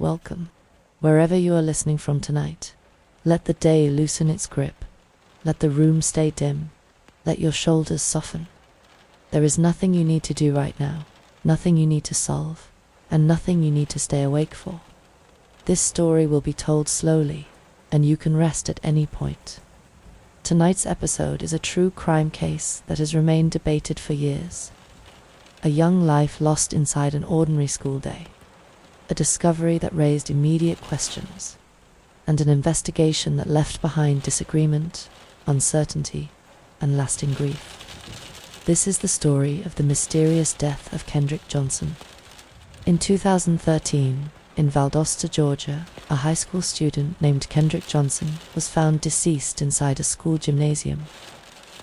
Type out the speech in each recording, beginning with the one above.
welcome. Wherever you are listening from tonight, let the day loosen its grip. Let the room stay dim. Let your shoulders soften. There is nothing you need to do right now, nothing you need to solve, and nothing you need to stay awake for. This story will be told slowly, and you can rest at any point. Tonight's episode is a true crime case that has remained debated for years. A young life lost inside an ordinary school day. A discovery that raised immediate questions. And an investigation that left behind disagreement, uncertainty, and lasting grief. This is the story of the mysterious death of Kendrick Johnson. In 2013, in Valdosta, Georgia, a high school student named Kendrick Johnson was found deceased inside a school gymnasium.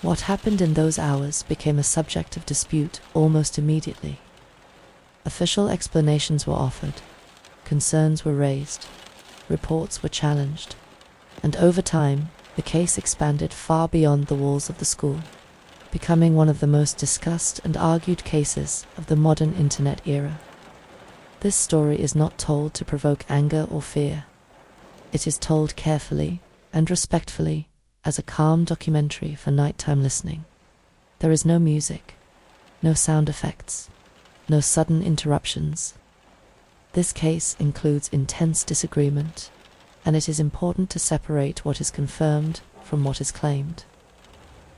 What happened in those hours became a subject of dispute almost immediately. Official explanations were offered, concerns were raised, reports were challenged, and over time, the case expanded far beyond the walls of the school, becoming one of the most discussed and argued cases of the modern internet era. This story is not told to provoke anger or fear. It is told carefully and respectfully as a calm documentary for nighttime listening. There is no music, no sound effects, no sudden interruptions. This case includes intense disagreement, and it is important to separate what is confirmed from what is claimed.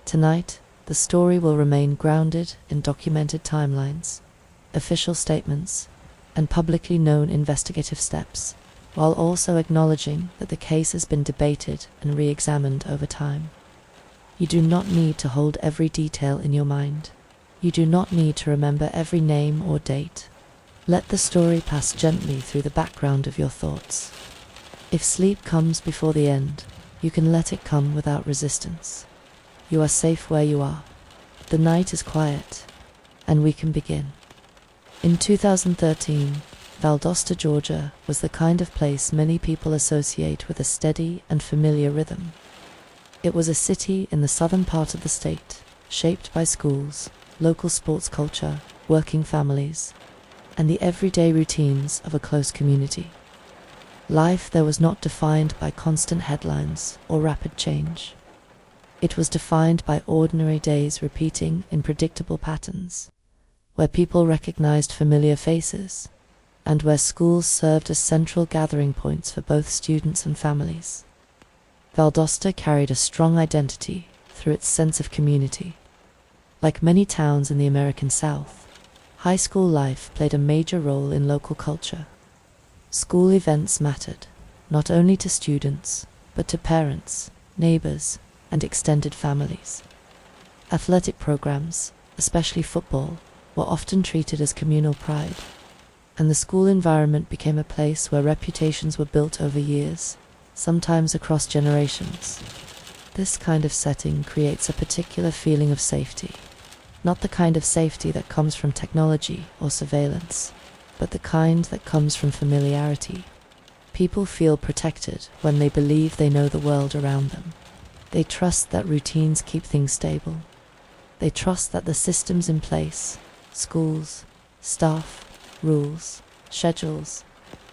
Tonight, the story will remain grounded in documented timelines, official statements, and publicly known investigative steps, while also acknowledging that the case has been debated and re-examined over time. You do not need to hold every detail in your mind. You do not need to remember every name or date. Let the story pass gently through the background of your thoughts. If sleep comes before the end, you can let it come without resistance. You are safe where you are. The night is quiet, and we can begin. In 2013, Valdosta, Georgia was the kind of place many people associate with a steady and familiar rhythm. It was a city in the southern part of the state, shaped by schools, local sports culture, working families, and the everyday routines of a close community. Life there was not defined by constant headlines or rapid change. It was defined by ordinary days repeating in predictable patterns, where people recognized familiar faces, and where schools served as central gathering points for both students and families. Valdosta carried a strong identity through its sense of community. Like many towns in the American South, high school life played a major role in local culture. School events mattered, not only to students, but to parents, neighbors, and extended families. Athletic programs, especially football, were often treated as communal pride, and the school environment became a place where reputations were built over years, sometimes across generations. This kind of setting creates a particular feeling of safety, not the kind of safety that comes from technology or surveillance, but the kind that comes from familiarity. People feel protected when they believe they know the world around them. They trust that routines keep things stable. They trust that the systems in place, schools, staff, rules, schedules,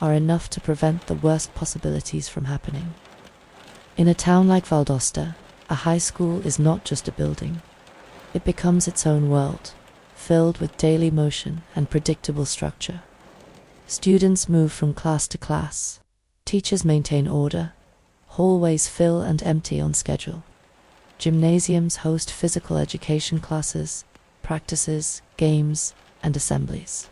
are enough to prevent the worst possibilities from happening. In a town like Valdosta, a high school is not just a building. It becomes its own world, filled with daily motion and predictable structure. Students move from class to class. Teachers maintain order. Hallways fill and empty on schedule. Gymnasiums host physical education classes, practices, games, and assemblies.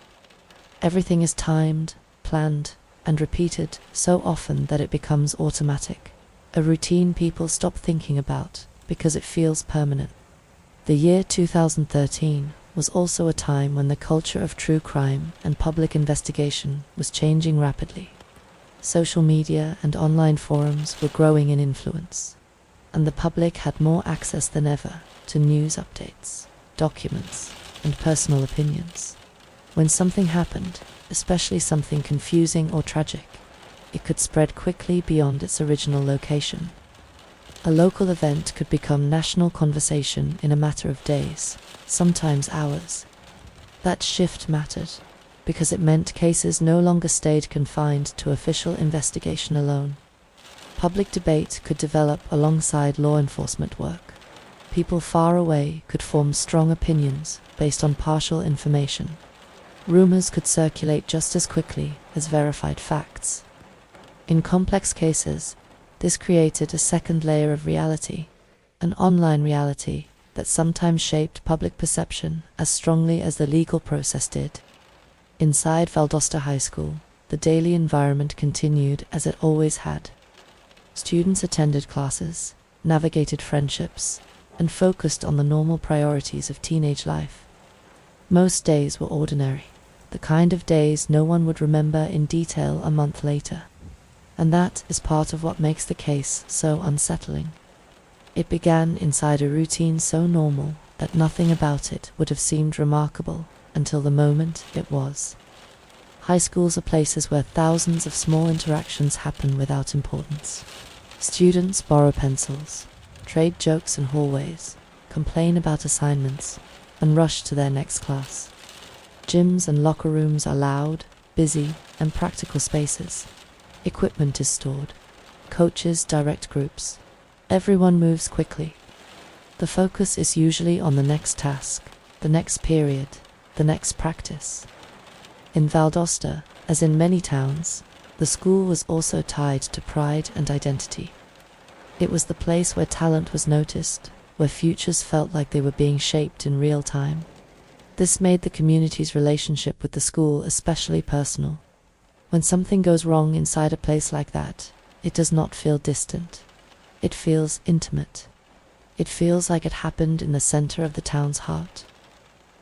Everything is timed, planned, and repeated so often that it becomes automatic, a routine people stop thinking about because it feels permanent. The year 2013 was also a time when the culture of true crime and public investigation was changing rapidly. Social media and online forums were growing in influence, and the public had more access than ever to news updates, documents, and personal opinions. When something happened, especially something confusing or tragic, it could spread quickly beyond its original location. A local event could become national conversation in a matter of days, sometimes hours. That shift mattered. because it meant cases no longer stayed confined to official investigation alone. Public debate could develop alongside law enforcement work. People far away could form strong opinions based on partial information. Rumors could circulate just as quickly as verified facts. In complex cases, this created a second layer of reality, an online reality that sometimes shaped public perception as strongly as the legal process did. Inside Valdosta High School, the daily environment continued as it always had. Students attended classes, navigated friendships, and focused on the normal priorities of teenage life. Most days were ordinary, the kind of days no one would remember in detail a month later. And that is part of what makes the case so unsettling. It began inside a routine so normal that nothing about it would have seemed remarkable until the moment it was. High schools are places where thousands of small interactions happen without importance. Students borrow pencils, trade jokes in hallways, complain about assignments, and rush to their next class. Gyms and locker rooms are loud, busy, and practical spaces. Equipment is stored. Coaches direct groups. Everyone moves quickly. The focus is usually on the next task, the next period, the next practice. In Valdosta, as in many towns, the school was also tied to pride and identity. It was the place where talent was noticed, where futures felt like they were being shaped in real time. This made the community's relationship with the school especially personal. When something goes wrong inside a place like that, it does not feel distant. It feels intimate. It feels like it happened in the center of the town's heart.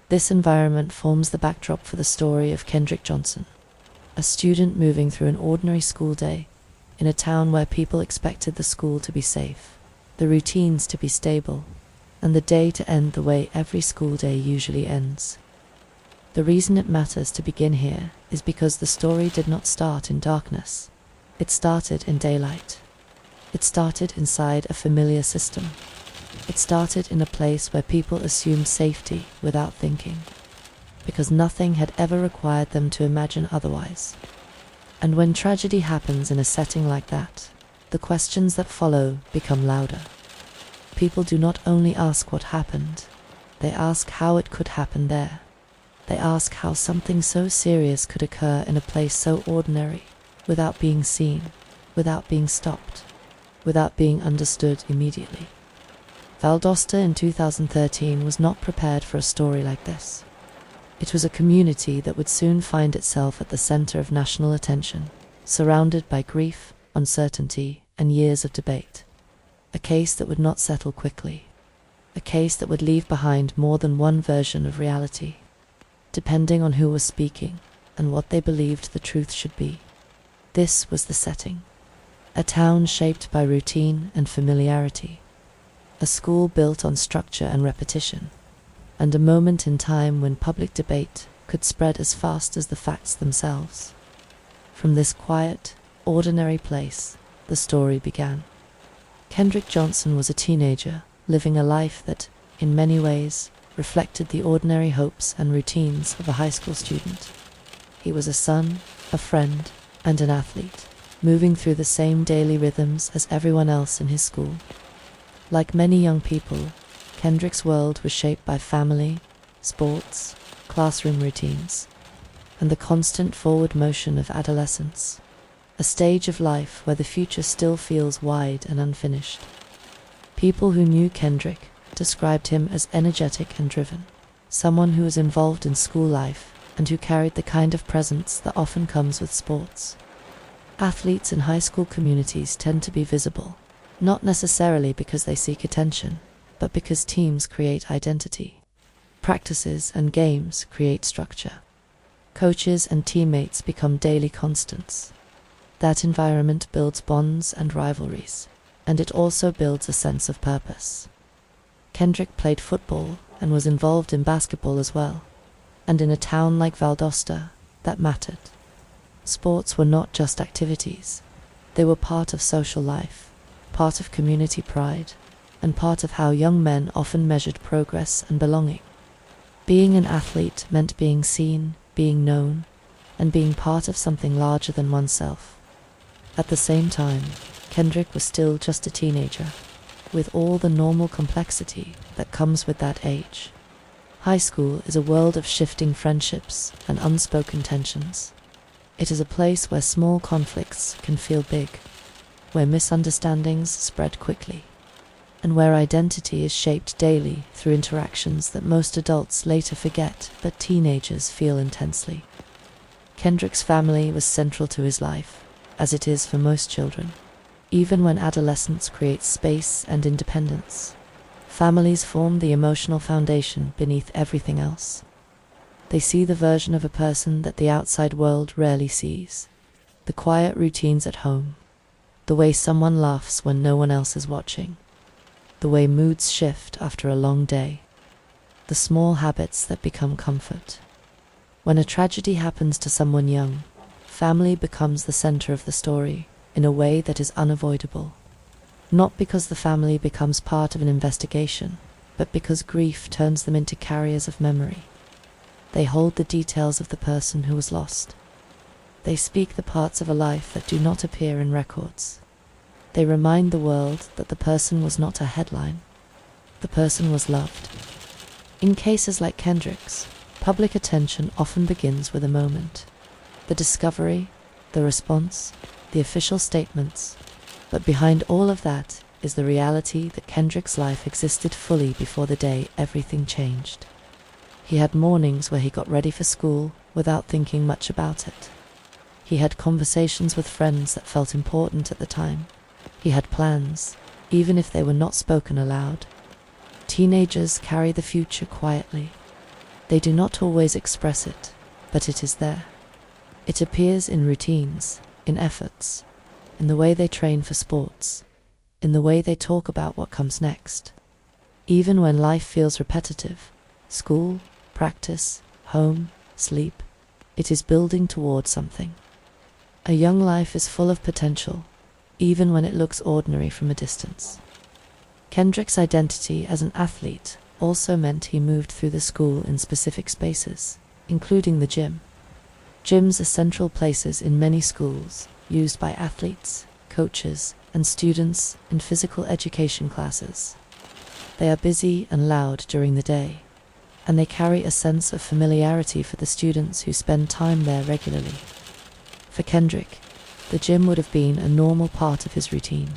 This environment forms the backdrop for the story of Kendrick Johnson, a student moving through an ordinary school day in a town where people expected the school to be safe, the routines to be stable, and the day to end the way every school day usually ends. The reason it matters to begin here is because the story did not start in darkness. It started in daylight. It started inside a familiar system. It started in a place where people assumed safety without thinking, because nothing had ever required them to imagine otherwise. And when tragedy happens in a setting like that, the questions that follow become louder. People do not only ask what happened, they ask how it could happen there. They ask how something so serious could occur in a place so ordinary, without being seen, without being stopped, without being understood immediately. Valdosta in 2013 was not prepared for a story like this. It was a community that would soon find itself at the center of national attention, surrounded by grief, uncertainty, and years of debate. A case that would not settle quickly. A case that would leave behind more than one version of reality, depending on who was speaking and what they believed the truth should be. This was the setting. A town shaped by routine and familiarity. A school built on structure and repetition. And a moment in time when public debate could spread as fast as the facts themselves. From this quiet, ordinary place, the story began. Kendrick Johnson was a teenager, living a life that, in many ways, reflected the ordinary hopes and routines of a high school student. He was a son, a friend, and an athlete, moving through the same daily rhythms as everyone else in his school. Like many young people, Kendrick's world was shaped by family, sports, classroom routines, and the constant forward motion of adolescence, a stage of life where the future still feels wide and unfinished. People who knew Kendrick described him as energetic and driven, someone who was involved in school life and who carried the kind of presence that often comes with sports. Athletes in high school communities tend to be visible, not necessarily because they seek attention, but because teams create identity. Practices and games create structure. Coaches and teammates become daily constants. That environment builds bonds and rivalries, and it also builds a sense of purpose. Kendrick played football and was involved in basketball as well, and in a town like Valdosta, that mattered. Sports were not just activities. They were part of social life, part of community pride, and part of how young men often measured progress and belonging. Being an athlete meant being seen, being known, and being part of something larger than oneself. At the same time, Kendrick was still just a teenager, with all the normal complexity that comes with that age. High school is a world of shifting friendships and unspoken tensions. It is a place where small conflicts can feel big, where misunderstandings spread quickly, and where identity is shaped daily through interactions that most adults later forget but teenagers feel intensely. Kendrick's family was central to his life, as it is for most children. Even when adolescence creates space and independence, families form the emotional foundation beneath everything else. They see the version of a person that the outside world rarely sees. The quiet routines at home, the way someone laughs when no one else is watching, the way moods shift after a long day, the small habits that become comfort. When a tragedy happens to someone young, family becomes the center of the story in a way that is unavoidable. Not because the family becomes part of an investigation, but because grief turns them into carriers of memory. They hold the details of the person who was lost. They speak the parts of a life that do not appear in records. They remind the world that the person was not a headline. The person was loved. In cases like Kendrick's, public attention often begins with a moment. The discovery, the response, the official statements. But behind all of that is the reality that Kendrick's life existed fully before the day everything changed. He had mornings where he got ready for school without thinking much about it. He had conversations with friends that felt important at the time. He had plans, even if they were not spoken aloud. Teenagers carry the future quietly. They do not always express it, but it is there. It appears in routines, in efforts, in the way they train for sports, in the way they talk about what comes next. Even when life feels repetitive, school, practice, home, sleep, it is building toward something. A young life is full of potential, even when it looks ordinary from a distance. Kendrick's identity as an athlete also meant he moved through the school in specific spaces, including the gym. Gyms are central places in many schools, used by athletes, coaches, and students in physical education classes. They are busy and loud during the day, and they carry a sense of familiarity for the students who spend time there regularly. For Kendrick, the gym would have been a normal part of his routine.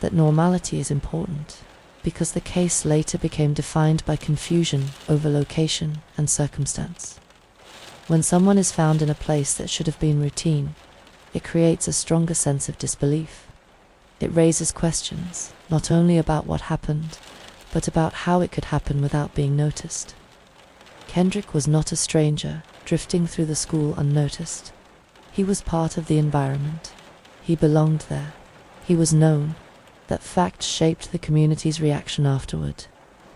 That normality is important, because the case later became defined by confusion over location and circumstance. When someone is found in a place that should have been routine, it creates a stronger sense of disbelief. It raises questions, not only about what happened, but about how it could happen without being noticed. Kendrick was not a stranger, drifting through the school unnoticed. He was part of the environment. He belonged there. He was known. That fact shaped the community's reaction afterward,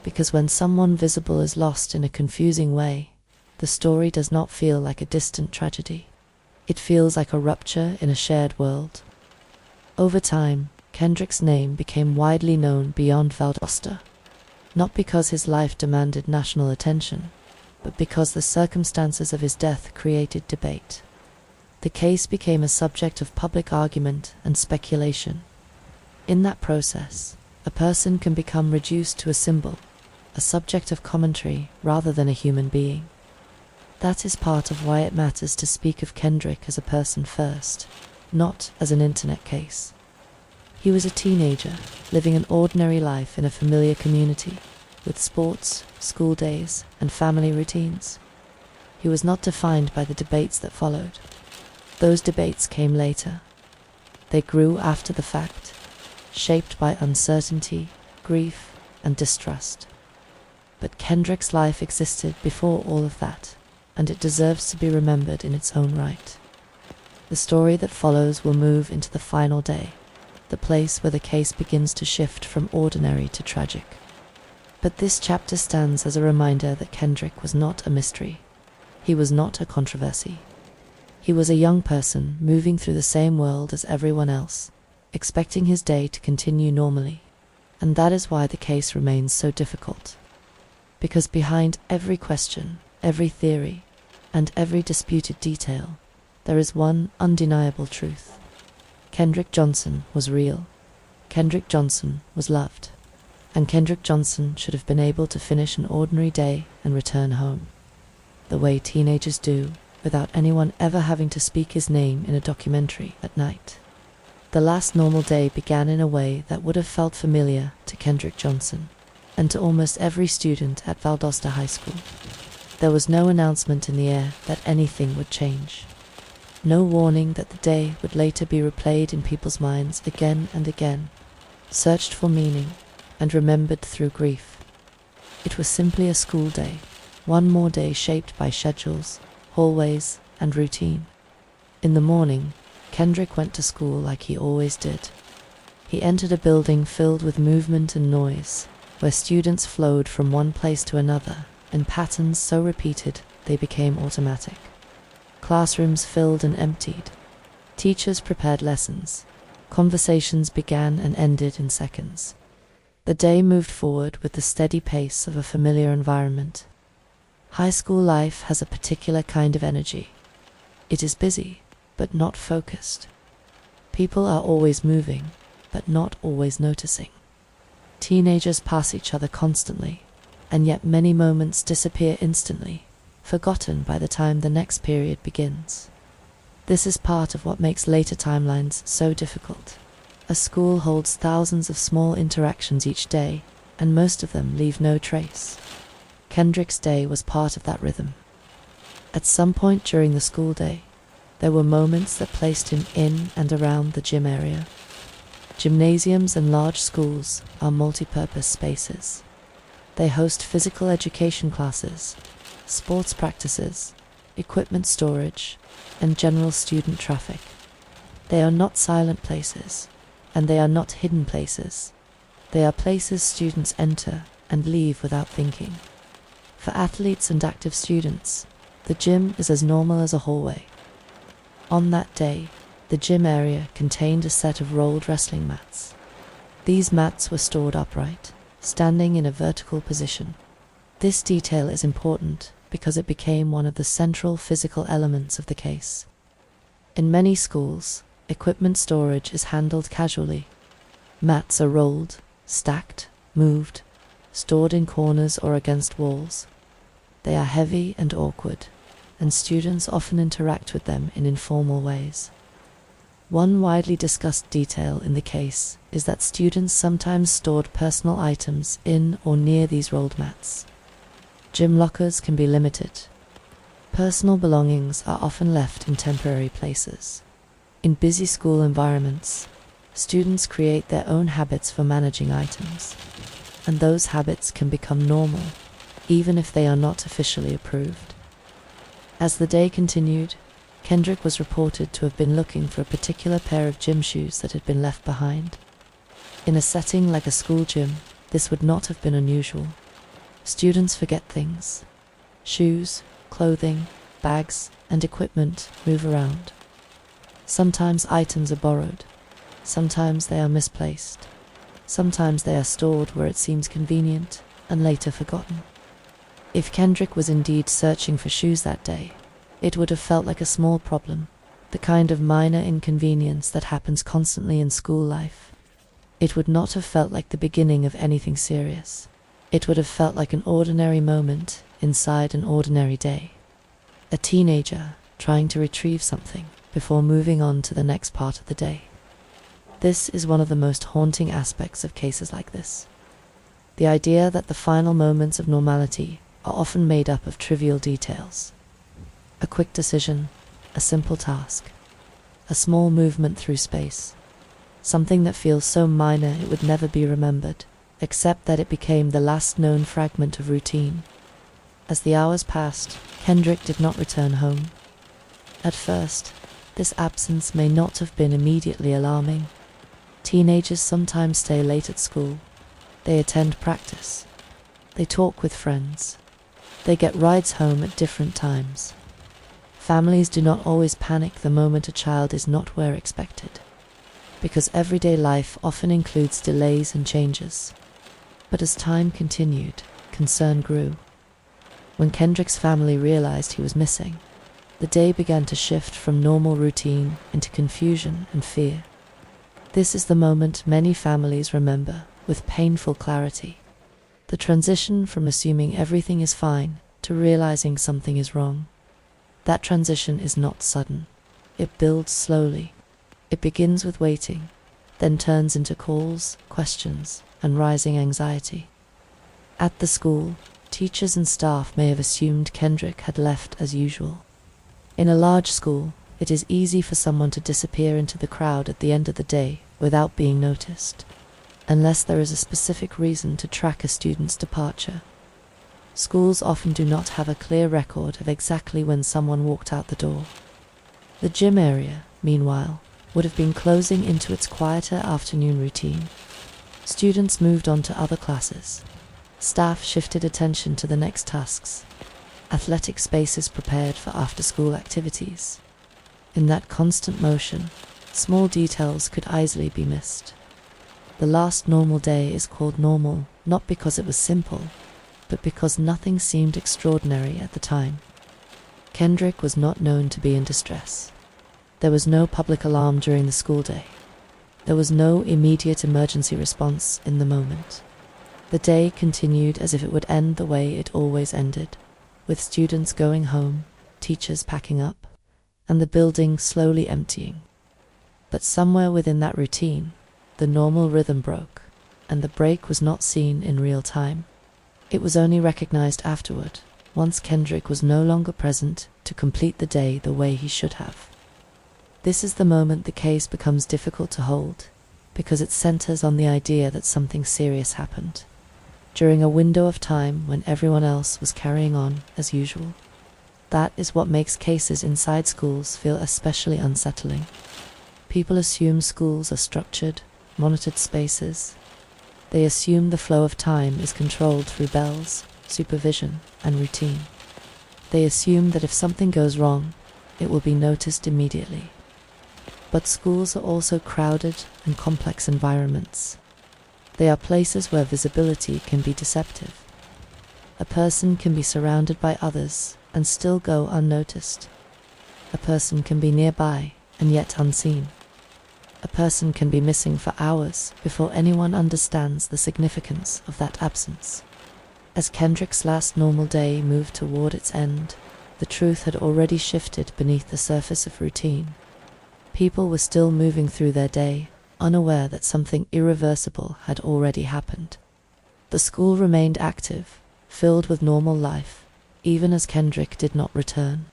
because when someone visible is lost in a confusing way, the story does not feel like a distant tragedy. It feels like a rupture in a shared world. Over time, Kendrick's name became widely known beyond Valdosta, not because his life demanded national attention, but because the circumstances of his death created debate. The case became a subject of public argument and speculation. In that process, a person can become reduced to a symbol, a subject of commentary rather than a human being. That is part of why it matters to speak of Kendrick as a person first, not as an internet case. He was a teenager, living an ordinary life in a familiar community, with sports, school days, and family routines. He was not defined by the debates that followed. Those debates came later. They grew after the fact, shaped by uncertainty, grief, and distrust. But Kendrick's life existed before all of that, and it deserves to be remembered in its own right. The story that follows will move into the final day, the place where the case begins to shift from ordinary to tragic. But this chapter stands as a reminder that Kendrick was not a mystery. He was not a controversy. He was a young person moving through the same world as everyone else, expecting his day to continue normally. And that is why the case remains so difficult. Because behind every question, every theory, and every disputed detail, there is one undeniable truth. Kendrick Johnson was real. Kendrick Johnson was loved. And Kendrick Johnson should have been able to finish an ordinary day and return home, the way teenagers do, without anyone ever having to speak his name in a documentary at night. The last normal day began in a way that would have felt familiar to Kendrick Johnson and to almost every student at Valdosta High School. There was no announcement in the air that anything would change. No warning that the day would later be replayed in people's minds again and again, searched for meaning and remembered through grief. It was simply a school day, one more day shaped by schedules, hallways, and routine. In the morning, Kendrick went to school like he always did. He entered a building filled with movement and noise, where students flowed from one place to another in patterns so repeated they became automatic. Classrooms filled and emptied. Teachers prepared lessons. Conversations began and ended in seconds. The day moved forward with the steady pace of a familiar environment. High school life has a particular kind of energy. It is busy, but not focused. People are always moving, but not always noticing. Teenagers pass each other constantly, and yet many moments disappear instantly, forgotten by the time the next period begins. This is part of what makes later timelines so difficult. A school holds thousands of small interactions each day, and most of them leave no trace. Kendrick's day was part of that rhythm. At some point during the school day, there were moments that placed him in and around the gym area. Gymnasiums and large schools are multi-purpose spaces. They host physical education classes, sports practices, equipment storage, and general student traffic. They are not silent places, and they are not hidden places. They are places students enter and leave without thinking. For athletes and active students, the gym is as normal as a hallway. On that day, the gym area contained a set of rolled wrestling mats. These mats were stored upright, standing in a vertical position. This detail is important because it became one of the central physical elements of the case. In many schools, equipment storage is handled casually. Mats are rolled, stacked, moved, stored in corners or against walls. They are heavy and awkward, and students often interact with them in informal ways. One widely discussed detail in the case is that students sometimes stored personal items in or near these rolled mats. Gym lockers can be limited. Personal belongings are often left in temporary places. In busy school environments, students create their own habits for managing items, and those habits can become normal, even if they are not officially approved. As the day continued, Kendrick was reported to have been looking for a particular pair of gym shoes that had been left behind. In a setting like a school gym, this would not have been unusual. Students forget things. Shoes, clothing, bags, and equipment move around. Sometimes items are borrowed. Sometimes they are misplaced. Sometimes they are stored where it seems convenient and later forgotten. If Kendrick was indeed searching for shoes that day, it would have felt like a small problem, the kind of minor inconvenience that happens constantly in school life. It would not have felt like the beginning of anything serious. It would have felt like an ordinary moment inside an ordinary day. A teenager trying to retrieve something before moving on to the next part of the day. This is one of the most haunting aspects of cases like this. The idea that the final moments of normality are often made up of trivial details. A quick decision, a simple task, a small movement through space, something that feels so minor it would never be remembered, except that it became the last known fragment of routine. As the hours passed, Kendrick did not return home. At first, this absence may not have been immediately alarming. Teenagers sometimes stay late at school. They attend practice. They talk with friends. They get rides home at different times. Families do not always panic the moment a child is not where expected, because everyday life often includes delays and changes. But as time continued, concern grew. When Kendrick's family realized he was missing, The day began to shift from normal routine into confusion and fear. This is the moment many families remember with painful clarity. The transition from assuming everything is fine to realizing something is wrong. That transition is not sudden. It builds slowly. It begins with waiting, then turns into calls, questions, and rising anxiety. At the school, teachers and staff may have assumed Kendrick had left as usual. In a large school, it is easy for someone to disappear into the crowd at the end of the day without being noticed, unless there is a specific reason to track a student's departure. Schools often do not have a clear record of exactly when someone walked out the door. The gym area, meanwhile, would have been closing into its quieter afternoon routine. Students moved on to other classes. Staff shifted attention to the next tasks. Athletic spaces prepared for after-school activities. In that constant motion, small details could easily be missed. The last normal day is called normal, not because it was simple, but because nothing seemed extraordinary at the time. Kendrick was not known to be in distress. There was no public alarm during the school day. There was no immediate emergency response in the moment. The day continued as if it would end the way it always ended, with students going home, teachers packing up, and the building slowly emptying. But somewhere within that routine, the normal rhythm broke, and the break was not seen in real time. It was only recognized afterward, once Kendrick was no longer present to complete the day the way he should have. This is the moment the case becomes difficult to hold, because it centers on the idea that something serious happened, during a window of time when everyone else was carrying on as usual. That is what makes cases inside schools feel especially unsettling. People assume schools are structured, monitored spaces. They assume the flow of time is controlled through bells, supervision, and routine. They assume that if something goes wrong, it will be noticed immediately. But schools are also crowded and complex environments. They are places where visibility can be deceptive. A person can be surrounded by others and still go unnoticed. A person can be nearby and yet unseen. A person can be missing for hours before anyone understands the significance of that absence. As Kendrick's last normal day moved toward its end, the truth had already shifted beneath the surface of routine. People were still moving through their day, unaware that something irreversible had already happened. The school remained active, filled with normal life, even as Kendrick did not return.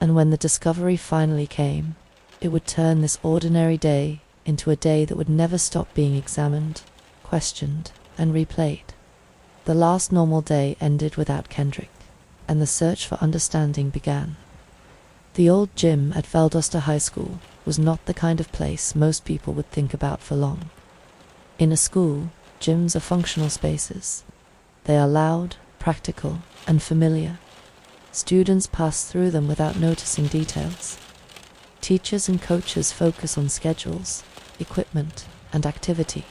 And when the discovery finally came, it would turn this ordinary day into a day that would never stop being examined, questioned, and replayed. The last normal day ended without Kendrick, and the search for understanding began. The old gym at Valdosta High School was not the kind of place most people would think about for long. In a school, gyms are functional spaces. They are loud, practical, and familiar. Students pass through them without noticing details. Teachers and coaches focus on schedules, equipment, and activity.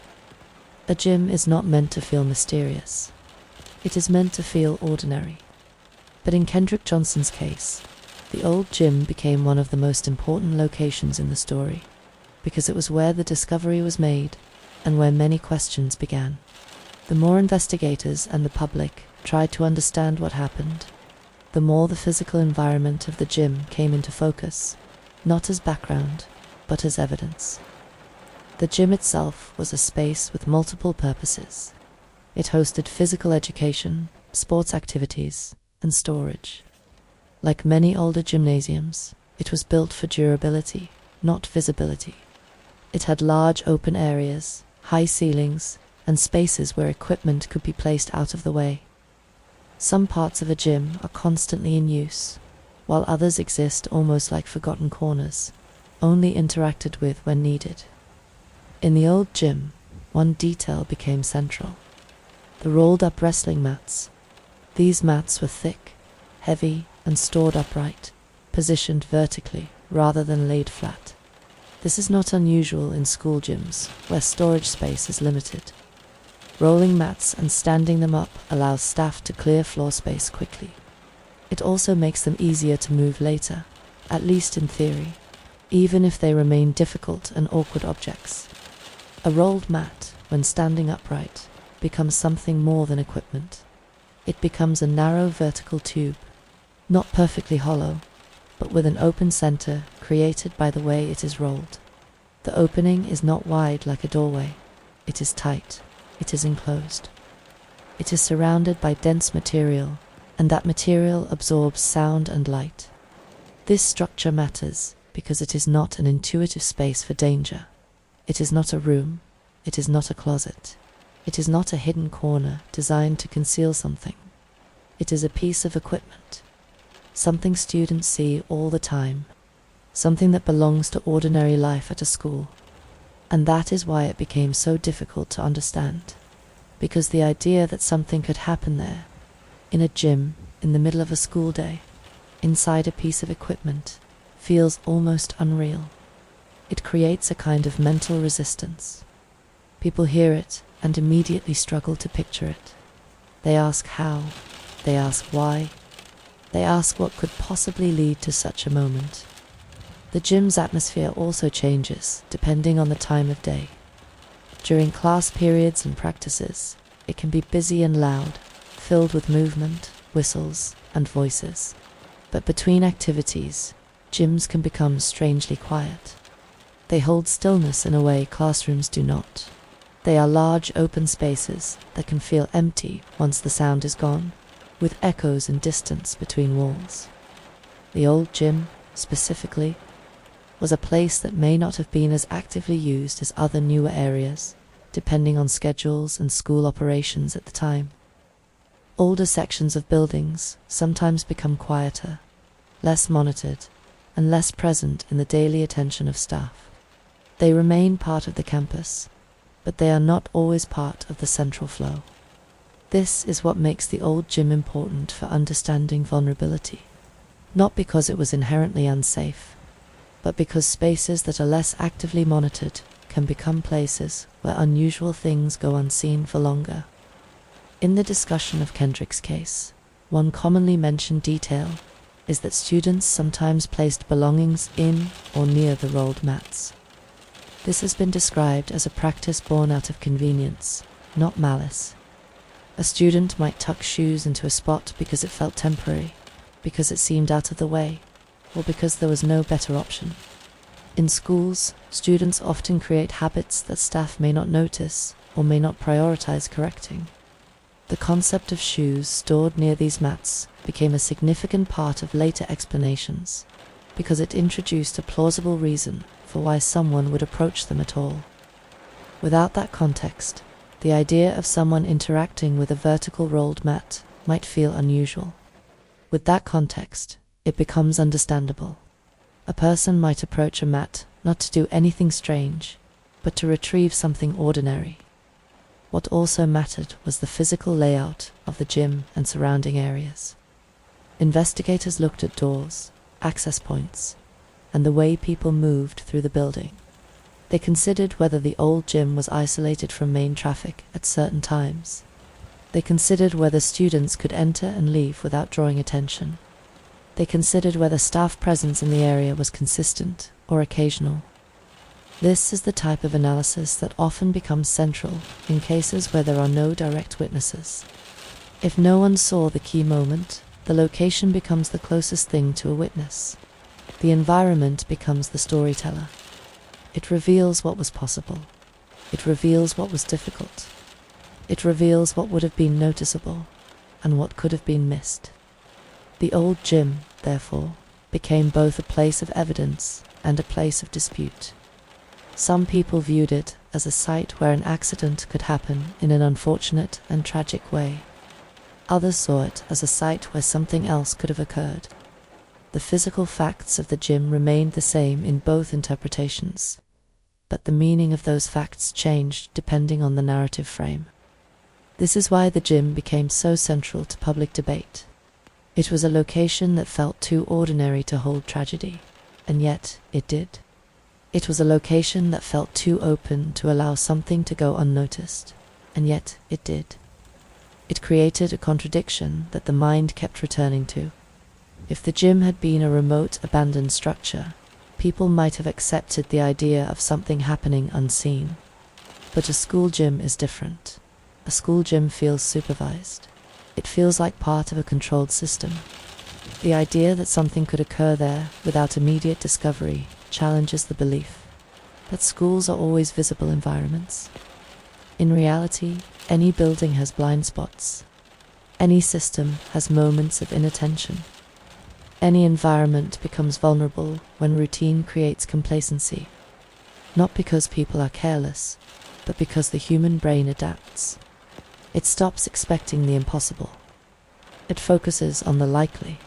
A gym is not meant to feel mysterious. It is meant to feel ordinary. But in Kendrick Johnson's case, the old gym became one of the most important locations in the story, because it was where the discovery was made and where many questions began. The more investigators and the public tried to understand what happened, the more the physical environment of the gym came into focus, not as background, but as evidence. The gym itself was a space with multiple purposes. It hosted physical education, sports activities, and storage. Like many older gymnasiums, it was built for durability, not visibility. It had large open areas, high ceilings, and spaces where equipment could be placed out of the way. Some parts of a gym are constantly in use, while others exist almost like forgotten corners, only interacted with when needed. In the old gym, one detail became central: the rolled-up wrestling mats. These mats were thick, heavy, and stored upright, positioned vertically rather than laid flat. This is not unusual in school gyms, where storage space is limited. Rolling mats and standing them up allows staff to clear floor space quickly. It also makes them easier to move later, at least in theory, even if they remain difficult and awkward objects. A rolled mat, when standing upright, becomes something more than equipment. It becomes a narrow vertical tube, not perfectly hollow, but with an open center created by the way it is rolled. The opening is not wide like a doorway. It is tight. It is enclosed. It is surrounded by dense material, and that material absorbs sound and light. This structure matters because it is not an intuitive space for danger. It is not a room. It is not a closet. It is not a hidden corner designed to conceal something. It is a piece of equipment, something students see all the time, something that belongs to ordinary life at a school. And that is why it became so difficult to understand, because the idea that something could happen there, in a gym, in the middle of a school day, inside a piece of equipment, feels almost unreal. It creates a kind of mental resistance. People hear it and immediately struggle to picture it. They ask how, they ask why, they ask what could possibly lead to such a moment. The gym's atmosphere also changes depending on the time of day. During class periods and practices, it can be busy and loud, filled with movement, whistles, and voices. But between activities, gyms can become strangely quiet. They hold stillness in a way classrooms do not. They are large open spaces that can feel empty once the sound is gone, with echoes and distance between walls. The old gym, specifically, was a place that may not have been as actively used as other newer areas, depending on schedules and school operations at the time. Older sections of buildings sometimes become quieter, less monitored, and less present in the daily attention of staff. They remain part of the campus, but they are not always part of the central flow. This is what makes the old gym important for understanding vulnerability, not because it was inherently unsafe, but because spaces that are less actively monitored can become places where unusual things go unseen for longer. In the discussion of Kendrick's case, one commonly mentioned detail is that students sometimes placed belongings in or near the rolled mats. This has been described as a practice born out of convenience, not malice. A student might tuck shoes into a spot because it felt temporary, because it seemed out of the way, or because there was no better option. In schools, students often create habits that staff may not notice or may not prioritize correcting. The concept of shoes stored near these mats became a significant part of later explanations, because it introduced a plausible reason for why someone would approach them at all. Without that context, the idea of someone interacting with a vertical rolled mat might feel unusual. With that context, it becomes understandable. A person might approach a mat not to do anything strange, but to retrieve something ordinary. What also mattered was the physical layout of the gym and surrounding areas. Investigators looked at doors, access points, and the way people moved through the building. They considered whether the old gym was isolated from main traffic at certain times. They considered whether students could enter and leave without drawing attention. They considered whether staff presence in the area was consistent or occasional. This is the type of analysis that often becomes central in cases where there are no direct witnesses. If no one saw the key moment, the location becomes the closest thing to a witness. The environment becomes the storyteller. It reveals what was possible. It reveals what was difficult. It reveals what would have been noticeable and what could have been missed. The old gym, therefore, became both a place of evidence and a place of dispute. Some people viewed it as a site where an accident could happen in an unfortunate and tragic way. Others saw it as a site where something else could have occurred. The physical facts of the gym remained the same in both interpretations, but the meaning of those facts changed depending on the narrative frame. This is why the gym became so central to public debate. It was a location that felt too ordinary to hold tragedy, and yet it did. It was a location that felt too open to allow something to go unnoticed, and yet it did. It created a contradiction that the mind kept returning to. If the gym had been a remote, abandoned structure, people might have accepted the idea of something happening unseen. But a school gym is different. A school gym feels supervised. It feels like part of a controlled system. The idea that something could occur there without immediate discovery challenges the belief that schools are always visible environments. In reality, any building has blind spots. Any system has moments of inattention. Any environment becomes vulnerable when routine creates complacency, not because people are careless, but because the human brain adapts. It stops expecting the impossible. It focuses on the likely,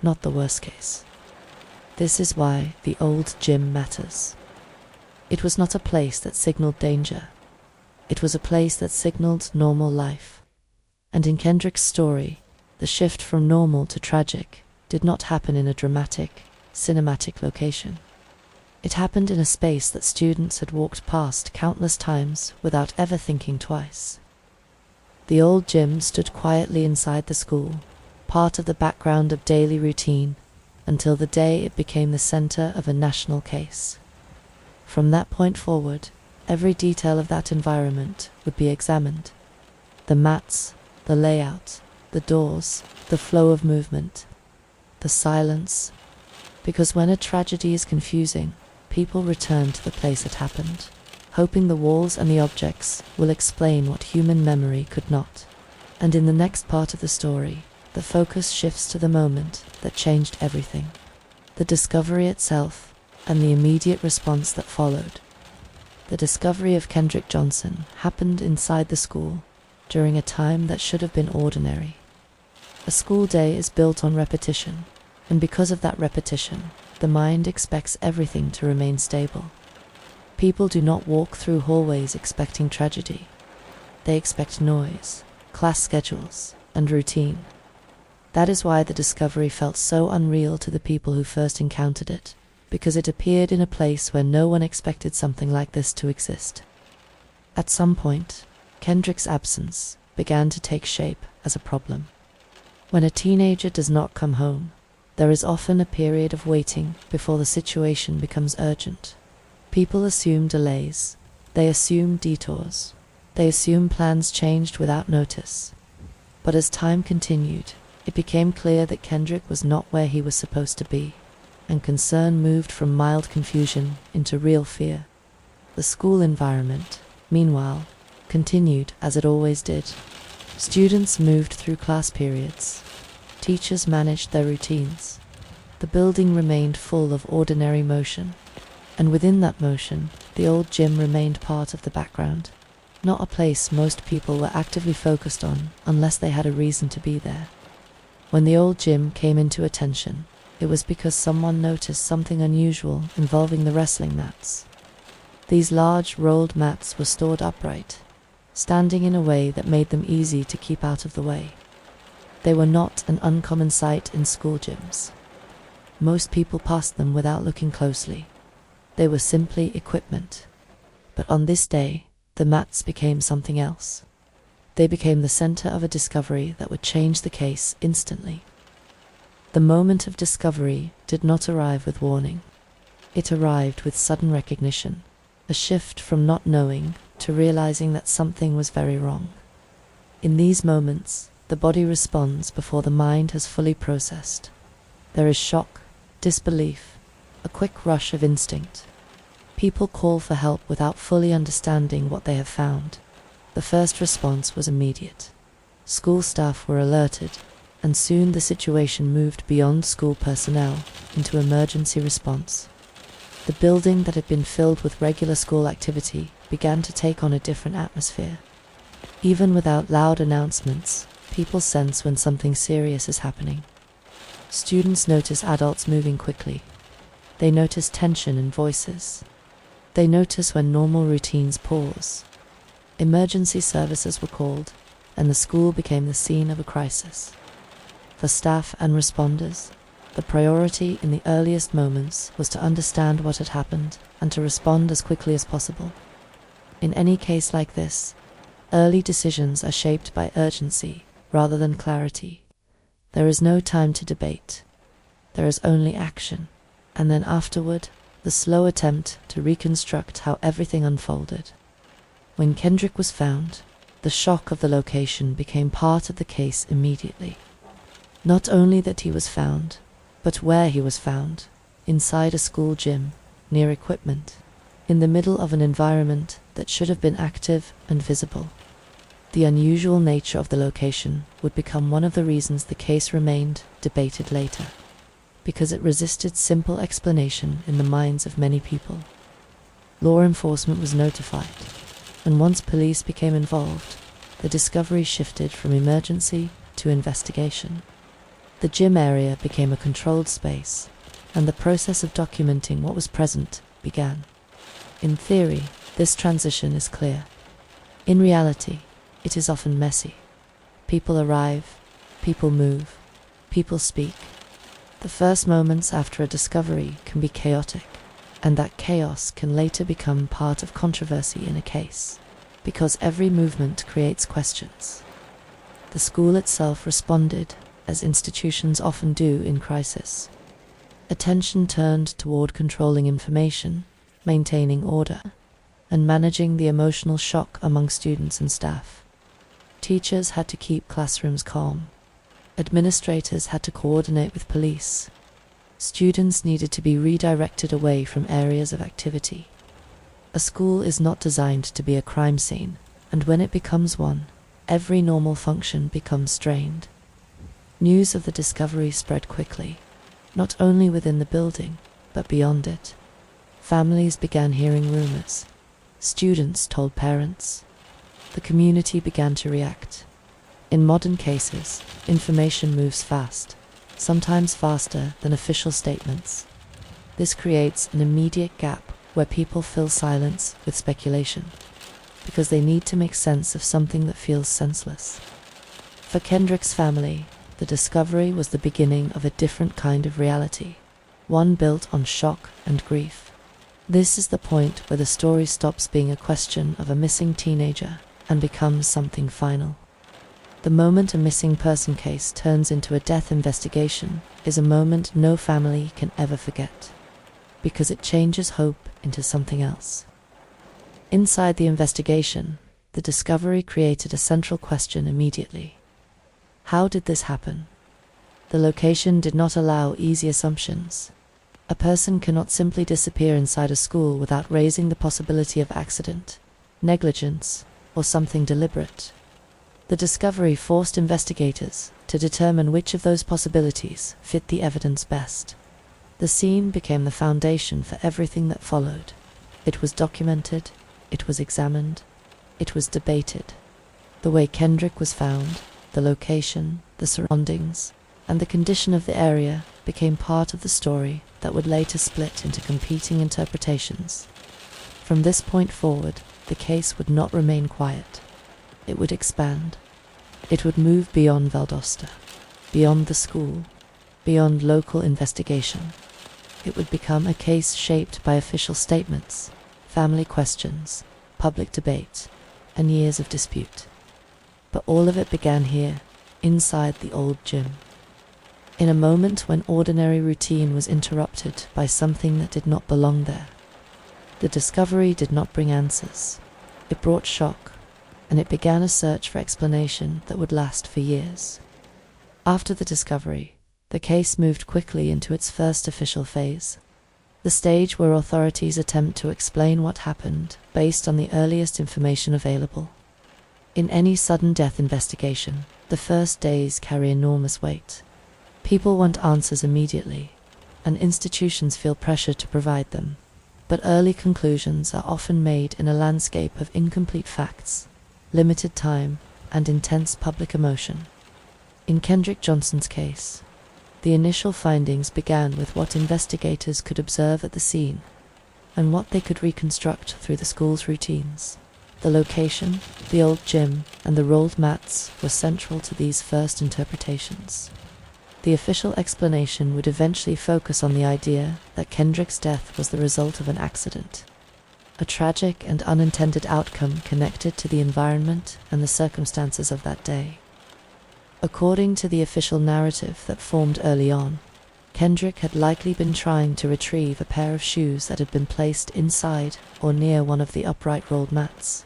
not the worst case. This is why the old gym matters. It was not a place that signaled danger. It was a place that signaled normal life. And in Kendrick's story, the shift from normal to tragic did not happen in a dramatic, cinematic location. It happened in a space that students had walked past countless times without ever thinking twice. The old gym stood quietly inside the school, part of the background of daily routine, until the day it became the center of a national case. From that point forward, every detail of that environment would be examined. The mats, the layout, the doors, the flow of movement, the silence. Because when a tragedy is confusing, people return to the place it happened, hoping the walls and the objects will explain what human memory could not. And in the next part of the story, the focus shifts to the moment that changed everything, the discovery itself, and the immediate response that followed. The discovery of Kendrick Johnson happened inside the school, during a time that should have been ordinary. A school day is built on repetition, and because of that repetition, the mind expects everything to remain stable. People do not walk through hallways expecting tragedy. They expect noise, class schedules, and routine. That is why the discovery felt so unreal to the people who first encountered it, because it appeared in a place where no one expected something like this to exist. At some point, Kendrick's absence began to take shape as a problem. When a teenager does not come home, there is often a period of waiting before the situation becomes urgent. People assume delays, they assume detours, they assume plans changed without notice. But as time continued, it became clear that Kendrick was not where he was supposed to be, and concern moved from mild confusion into real fear. The school environment, meanwhile, continued as it always did. Students moved through class periods. Teachers managed their routines. The building remained full of ordinary motion, and within that motion, the old gym remained part of the background, not a place most people were actively focused on unless they had a reason to be there. When the old gym came into attention, it was because someone noticed something unusual involving the wrestling mats. These large, rolled mats were stored upright, standing in a way that made them easy to keep out of the way. They were not an uncommon sight in school gyms. Most people passed them without looking closely. They were simply equipment. But on this day, the mats became something else. They became the center of a discovery that would change the case instantly. The moment of discovery did not arrive with warning. It arrived with sudden recognition, a shift from not knowing to realizing that something was very wrong. In these moments, the body responds before the mind has fully processed. There is shock, disbelief, a quick rush of instinct. People call for help without fully understanding what they have found. The first response was immediate. School staff were alerted, and soon the situation moved beyond school personnel into emergency response. The building that had been filled with regular school activity began to take on a different atmosphere. Even without loud announcements, people sense when something serious is happening. Students notice adults moving quickly. They notice tension in voices. They notice when normal routines pause. Emergency services were called, and the school became the scene of a crisis. For staff and responders, the priority in the earliest moments was to understand what had happened and to respond as quickly as possible. In any case like this, early decisions are shaped by urgency rather than clarity. There is no time to debate. there is only action, and then afterward, the slow attempt to reconstruct how everything unfolded. When Kendrick was found, the shock of the location became part of the case immediately. Not only that he was found, but where he was found, inside a school gym, near equipment, in the middle of an environment that should have been active and visible. The unusual nature of the location would become one of the reasons the case remained debated later, because it resisted simple explanation in the minds of many people. Law enforcement was notified, and once police became involved, the discovery shifted from emergency to investigation. The gym area became a controlled space, and the process of documenting what was present began. In theory, this transition is clear. In reality, it is often messy. People arrive, people move, people speak. The first moments after a discovery can be chaotic, and that chaos can later become part of controversy in a case, because every movement creates questions. The school itself responded, as institutions often do in crisis. Attention turned toward controlling information, maintaining order, and managing the emotional shock among students and staff. Teachers had to keep classrooms calm. Administrators had to coordinate with police. Students needed to be redirected away from areas of activity. A school is not designed to be a crime scene, and when it becomes one, every normal function becomes strained. News of the discovery spread quickly, not only within the building, but beyond it. Families began hearing rumors. Students told parents. The community began to react. In modern cases, information moves fast, sometimes faster than official statements. This creates an immediate gap where people fill silence with speculation, because they need to make sense of something that feels senseless. For Kendrick's family, the discovery was the beginning of a different kind of reality, one built on shock and grief. This is the point where the story stops being a question of a missing teenager and becomes something final. The moment a missing person case turns into a death investigation is a moment no family can ever forget, because it changes hope into something else. Inside the investigation, the discovery created a central question immediately. How did this happen? The location did not allow easy assumptions. A person cannot simply disappear inside a school without raising the possibility of accident, negligence, or something deliberate. The discovery forced investigators to determine which of those possibilities fit the evidence best. The scene became the foundation for everything that followed. It was documented, it was examined, it was debated. The way Kendrick was found, the location, the surroundings, and the condition of the area became part of the story that would later split into competing interpretations. From this point forward, the case would not remain quiet. It would expand. It would move beyond Valdosta, beyond the school, beyond local investigation. It would become a case shaped by official statements, family questions, public debate, and years of dispute. But all of it began here, inside the old gym. In a moment when ordinary routine was interrupted by something that did not belong there. The discovery did not bring answers. It brought shock, and it began a search for explanation that would last for years. After the discovery, the case moved quickly into its first official phase, the stage where authorities attempt to explain what happened based on the earliest information available. In any sudden death investigation, the first days carry enormous weight. People want answers immediately, and institutions feel pressure to provide them. But early conclusions are often made in a landscape of incomplete facts, limited time, and intense public emotion. In Kendrick Johnson's case, the initial findings began with what investigators could observe at the scene, and what they could reconstruct through the school's routines. The location, the old gym, and the rolled mats were central to these first interpretations. The official explanation would eventually focus on the idea that Kendrick's death was the result of an accident, a tragic and unintended outcome connected to the environment and the circumstances of that day. According to the official narrative that formed early on, Kendrick had likely been trying to retrieve a pair of shoes that had been placed inside or near one of the upright rolled mats.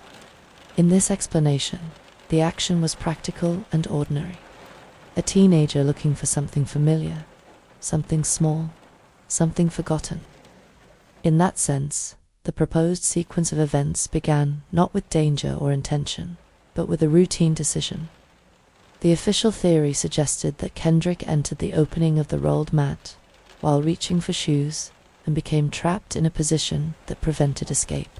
In this explanation, the action was practical and ordinary. A teenager looking for something familiar, something small, something forgotten. In that sense, the proposed sequence of events began not with danger or intention, but with a routine decision. The official theory suggested that Kendrick entered the opening of the rolled mat while reaching for shoes and became trapped in a position that prevented escape.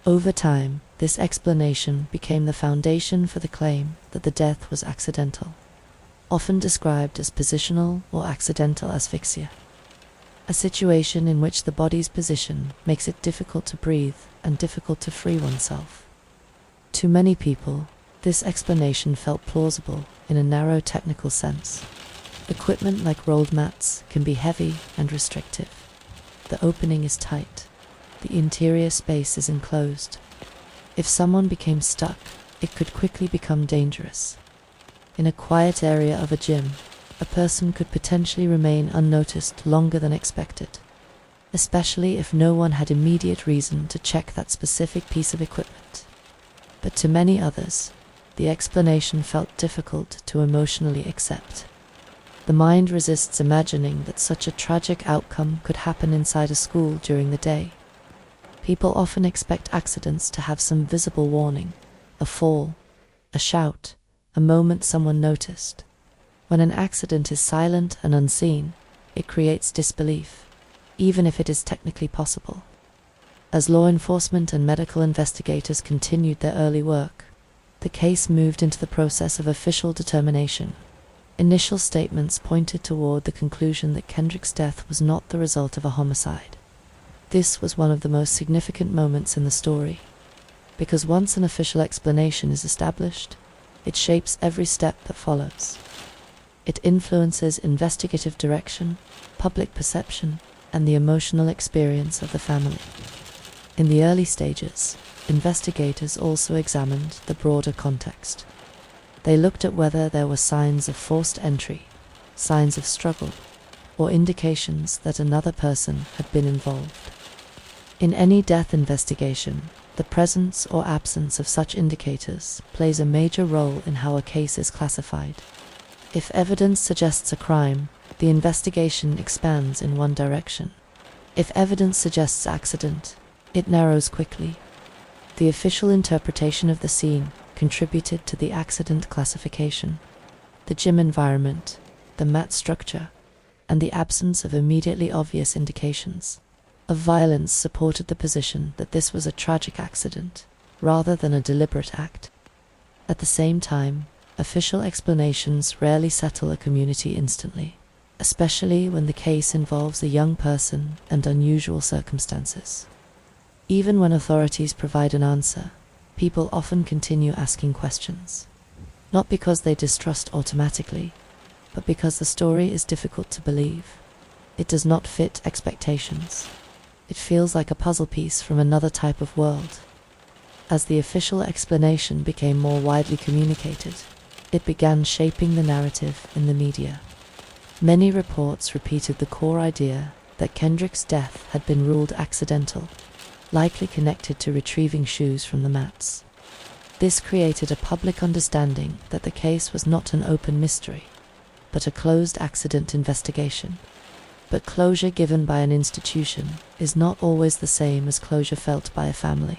Over time, this explanation became the foundation for the claim that the death was accidental, often described as positional or accidental asphyxia, a situation in which the body's position makes it difficult to breathe and difficult to free oneself. To many people, this explanation felt plausible in a narrow technical sense. Equipment like rolled mats can be heavy and restrictive. The opening is tight. The interior space is enclosed. If someone became stuck, it could quickly become dangerous. In a quiet area of a gym, a person could potentially remain unnoticed longer than expected, especially if no one had immediate reason to check that specific piece of equipment. But to many others, the explanation felt difficult to emotionally accept. The mind resists imagining that such a tragic outcome could happen inside a school during the day. People often expect accidents to have some visible warning, a fall, a shout, a moment someone noticed. When an accident is silent and unseen, it creates disbelief, even if it is technically possible. As law enforcement and medical investigators continued their early work, the case moved into the process of official determination. Initial statements pointed toward the conclusion that Kendrick's death was not the result of a homicide. This was one of the most significant moments in the story, because once an official explanation is established, it shapes every step that follows. It influences investigative direction, public perception, and the emotional experience of the family. In the early stages, investigators also examined the broader context. They looked at whether there were signs of forced entry, signs of struggle, or indications that another person had been involved. In any death investigation, the presence or absence of such indicators plays a major role in how a case is classified. If evidence suggests a crime, the investigation expands in one direction. If evidence suggests accident, it narrows quickly. The official interpretation of the scene contributed to the accident classification. The gym environment, the mat structure, and the absence of immediately obvious indications of violence supported the position that this was a tragic accident, rather than a deliberate act. At the same time, official explanations rarely settle a community instantly, especially when the case involves a young person and unusual circumstances. Even when authorities provide an answer, people often continue asking questions, not because they distrust automatically, but because the story is difficult to believe. It does not fit expectations. It feels like a puzzle piece from another type of world. As the official explanation became more widely communicated, it began shaping the narrative in the media. Many reports repeated the core idea that Kendrick's death had been ruled accidental, likely connected to retrieving shoes from the mats. This created a public understanding that the case was not an open mystery, but a closed accident investigation. But closure given by an institution is not always the same as closure felt by a family.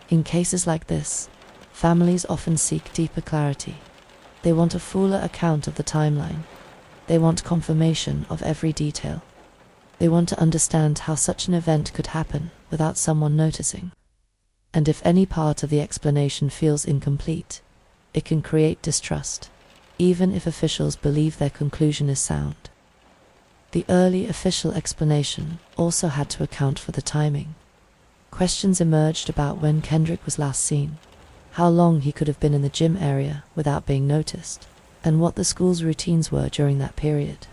In cases like this, families often seek deeper clarity. They want a fuller account of the timeline. They want confirmation of every detail. They want to understand how such an event could happen without someone noticing. And if any part of the explanation feels incomplete, it can create distrust, even if officials believe their conclusion is sound. The early official explanation also had to account for the timing. Questions emerged about when Kendrick was last seen, how long he could have been in the gym area without being noticed, and what the school's routines were during that period.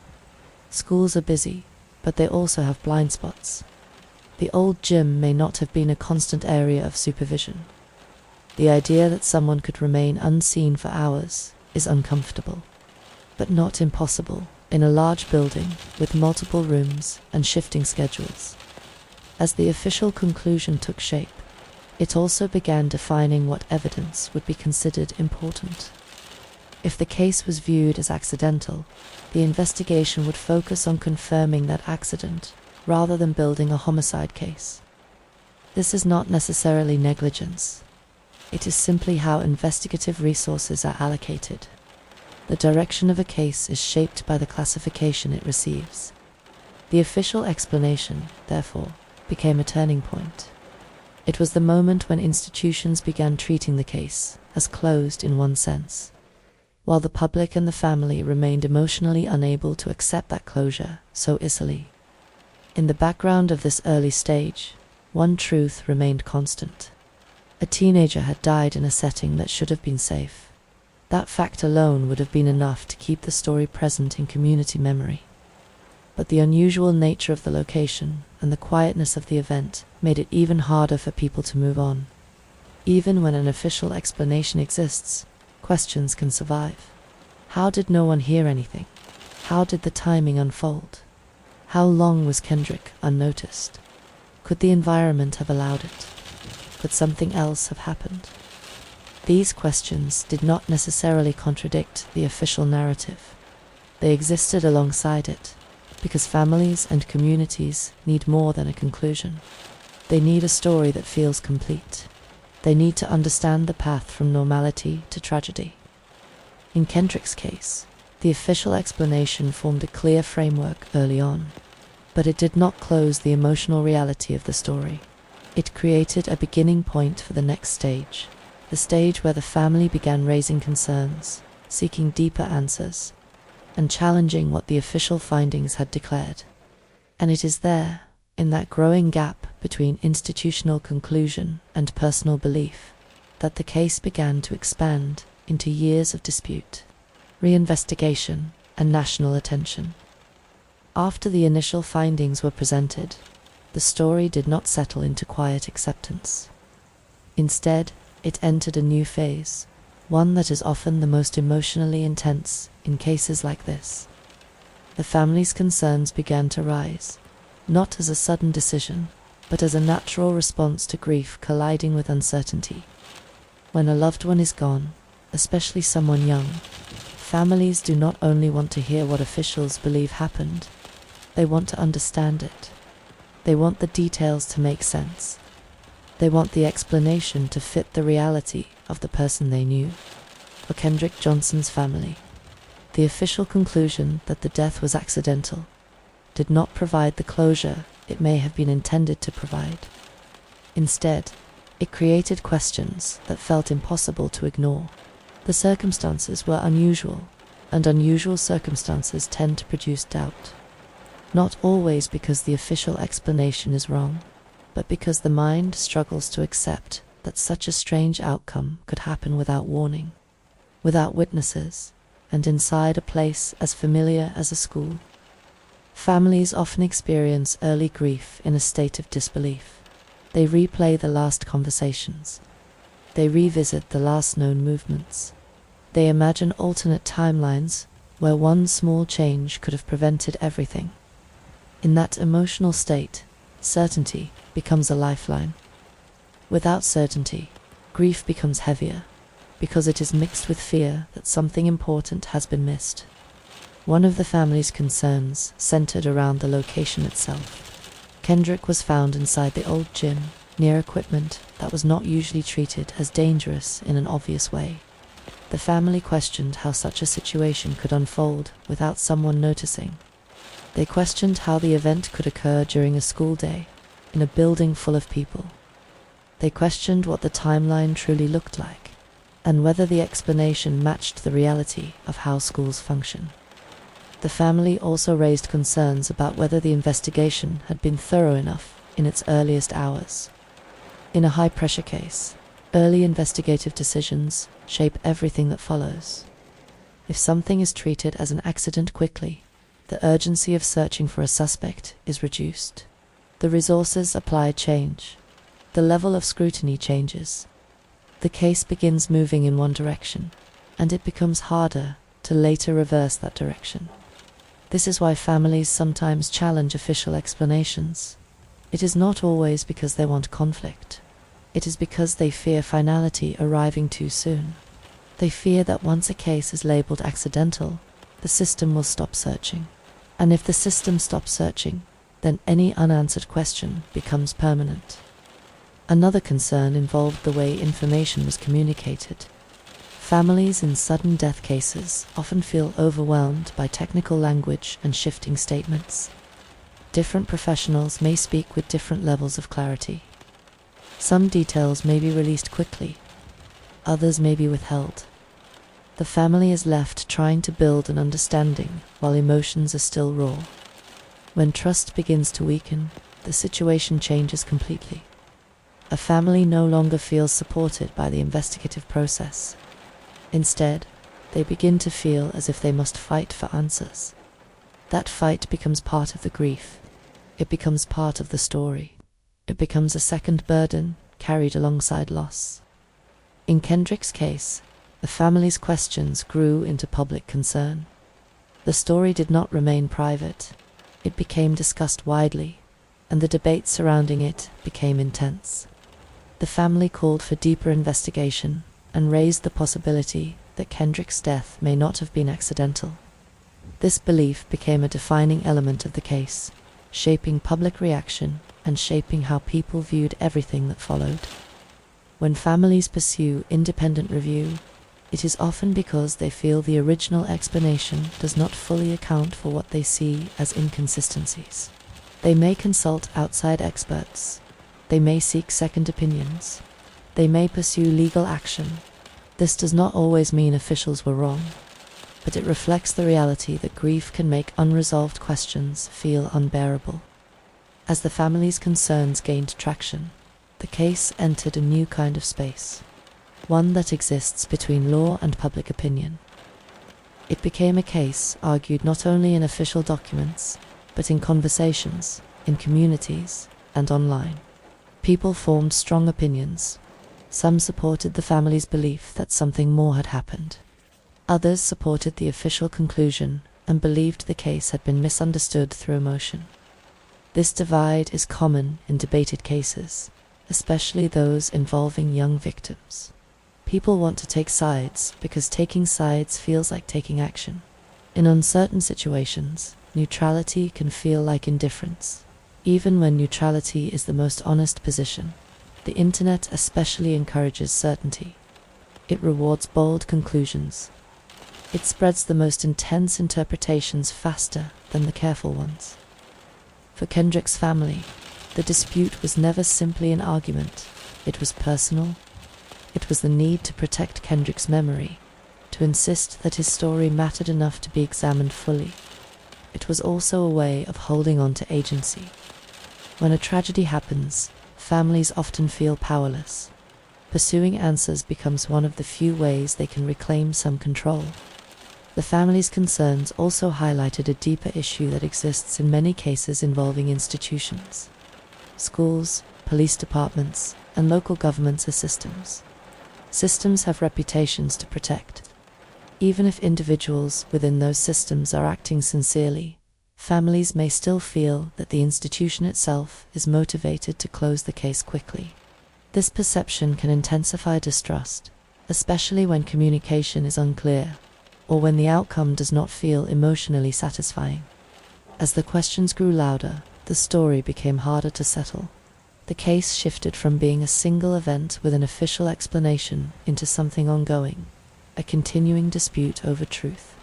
Schools are busy, but they also have blind spots. The old gym may not have been a constant area of supervision. The idea that someone could remain unseen for hours is uncomfortable, but not impossible in a large building with multiple rooms and shifting schedules. As the official conclusion took shape, it also began defining what evidence would be considered important. If the case was viewed as accidental, the investigation would focus on confirming that accident rather than building a homicide case. This is not necessarily negligence. It is simply how investigative resources are allocated. The direction of a case is shaped by the classification it receives. The official explanation, therefore, became a turning point. It was the moment when institutions began treating the case as closed in one sense, while the public and the family remained emotionally unable to accept that closure so easily. In the background of this early stage, one truth remained constant. A teenager had died in a setting that should have been safe. That fact alone would have been enough to keep the story present in community memory. But the unusual nature of the location and the quietness of the event made it even harder for people to move on. Even when an official explanation exists, questions can survive. How did no one hear anything? How did the timing unfold? How long was Kendrick unnoticed? Could the environment have allowed it? Could something else have happened? These questions did not necessarily contradict the official narrative. They existed alongside it, because families and communities need more than a conclusion. They need a story that feels complete. They need to understand the path from normality to tragedy. In Kendrick's case, the official explanation formed a clear framework early on, but it did not close the emotional reality of the story. It created a beginning point for the next stage, the stage where the family began raising concerns, seeking deeper answers, and challenging what the official findings had declared. And it is there, in that growing gap between institutional conclusion and personal belief, that the case began to expand into years of dispute, reinvestigation, and national attention. After the initial findings were presented, the story did not settle into quiet acceptance. Instead, it entered a new phase, one that is often the most emotionally intense in cases like this. The family's concerns began to rise, not as a sudden decision, but as a natural response to grief colliding with uncertainty. When a loved one is gone, especially someone young, families do not only want to hear what officials believe happened, they want to understand it. They want the details to make sense. They want the explanation to fit the reality of the person they knew. For Kendrick Johnson's family, the official conclusion that the death was accidental did not provide the closure it may have been intended to provide. Instead, it created questions that felt impossible to ignore. The circumstances were unusual, and unusual circumstances tend to produce doubt. Not always because the official explanation is wrong, but because the mind struggles to accept that such a strange outcome could happen without warning, without witnesses, and inside a place as familiar as a school. Families often experience early grief in a state of disbelief. They replay the last conversations. They revisit the last known movements. They imagine alternate timelines where one small change could have prevented everything. In that emotional state, certainty becomes a lifeline. Without certainty, grief becomes heavier, because it is mixed with fear that something important has been missed. One of the family's concerns centered around the location itself. Kendrick was found inside the old gym, near equipment that was not usually treated as dangerous in an obvious way. The family questioned how such a situation could unfold without someone noticing. They questioned how the event could occur during a school day, in a building full of people. They questioned what the timeline truly looked like, and whether the explanation matched the reality of how schools function. The family also raised concerns about whether the investigation had been thorough enough in its earliest hours. In a high-pressure case, early investigative decisions shape everything that follows. If something is treated as an accident quickly, the urgency of searching for a suspect is reduced. The resources applied change. The level of scrutiny changes. The case begins moving in one direction, and it becomes harder to later reverse that direction. This is why families sometimes challenge official explanations. It is not always because they want conflict. It is because they fear finality arriving too soon. They fear that once a case is labeled accidental, the system will stop searching. And if the system stops searching, then any unanswered question becomes permanent. Another concern involved the way information was communicated. Families in sudden death cases often feel overwhelmed by technical language and shifting statements. Different professionals may speak with different levels of clarity. Some details may be released quickly, others may be withheld. The family is left trying to build an understanding while emotions are still raw. When trust begins to weaken, the situation changes completely. A family no longer feels supported by the investigative process. Instead, they begin to feel as if they must fight for answers. That fight becomes part of the grief. It becomes part of the story. It becomes a second burden carried alongside loss. In Kendrick's case, the family's questions grew into public concern. The story did not remain private. It became discussed widely, and the debate surrounding it became intense. The family called for deeper investigation and raised the possibility that Kendrick's death may not have been accidental. This belief became a defining element of the case, shaping public reaction and shaping how people viewed everything that followed. When families pursue independent review, it is often because they feel the original explanation does not fully account for what they see as inconsistencies. They may consult outside experts. They may seek second opinions. They may pursue legal action. This does not always mean officials were wrong, but it reflects the reality that grief can make unresolved questions feel unbearable. As the family's concerns gained traction, the case entered a new kind of space, one that exists between law and public opinion. It became a case argued not only in official documents, but in conversations, in communities, and online. People formed strong opinions. Some supported the family's belief that something more had happened. Others supported the official conclusion and believed the case had been misunderstood through emotion. This divide is common in debated cases, especially those involving young victims. People want to take sides because taking sides feels like taking action. In uncertain situations, neutrality can feel like indifference. Even when neutrality is the most honest position, the internet especially encourages certainty. It rewards bold conclusions. It spreads the most intense interpretations faster than the careful ones. For Kendrick's family, the dispute was never simply an argument. It was personal. It was the need to protect Kendrick's memory, to insist that his story mattered enough to be examined fully. It was also a way of holding on to agency. When a tragedy happens, families often feel powerless. Pursuing answers becomes one of the few ways they can reclaim some control. The family's concerns also highlighted a deeper issue that exists in many cases involving institutions. Schools, police departments, and local governments are systems. Systems have reputations to protect. Even if individuals within those systems are acting sincerely, families may still feel that the institution itself is motivated to close the case quickly. This perception can intensify distrust, especially when communication is unclear, or when the outcome does not feel emotionally satisfying. As the questions grew louder, the story became harder to settle. The case shifted from being a single event with an official explanation into something ongoing, a continuing dispute over truth.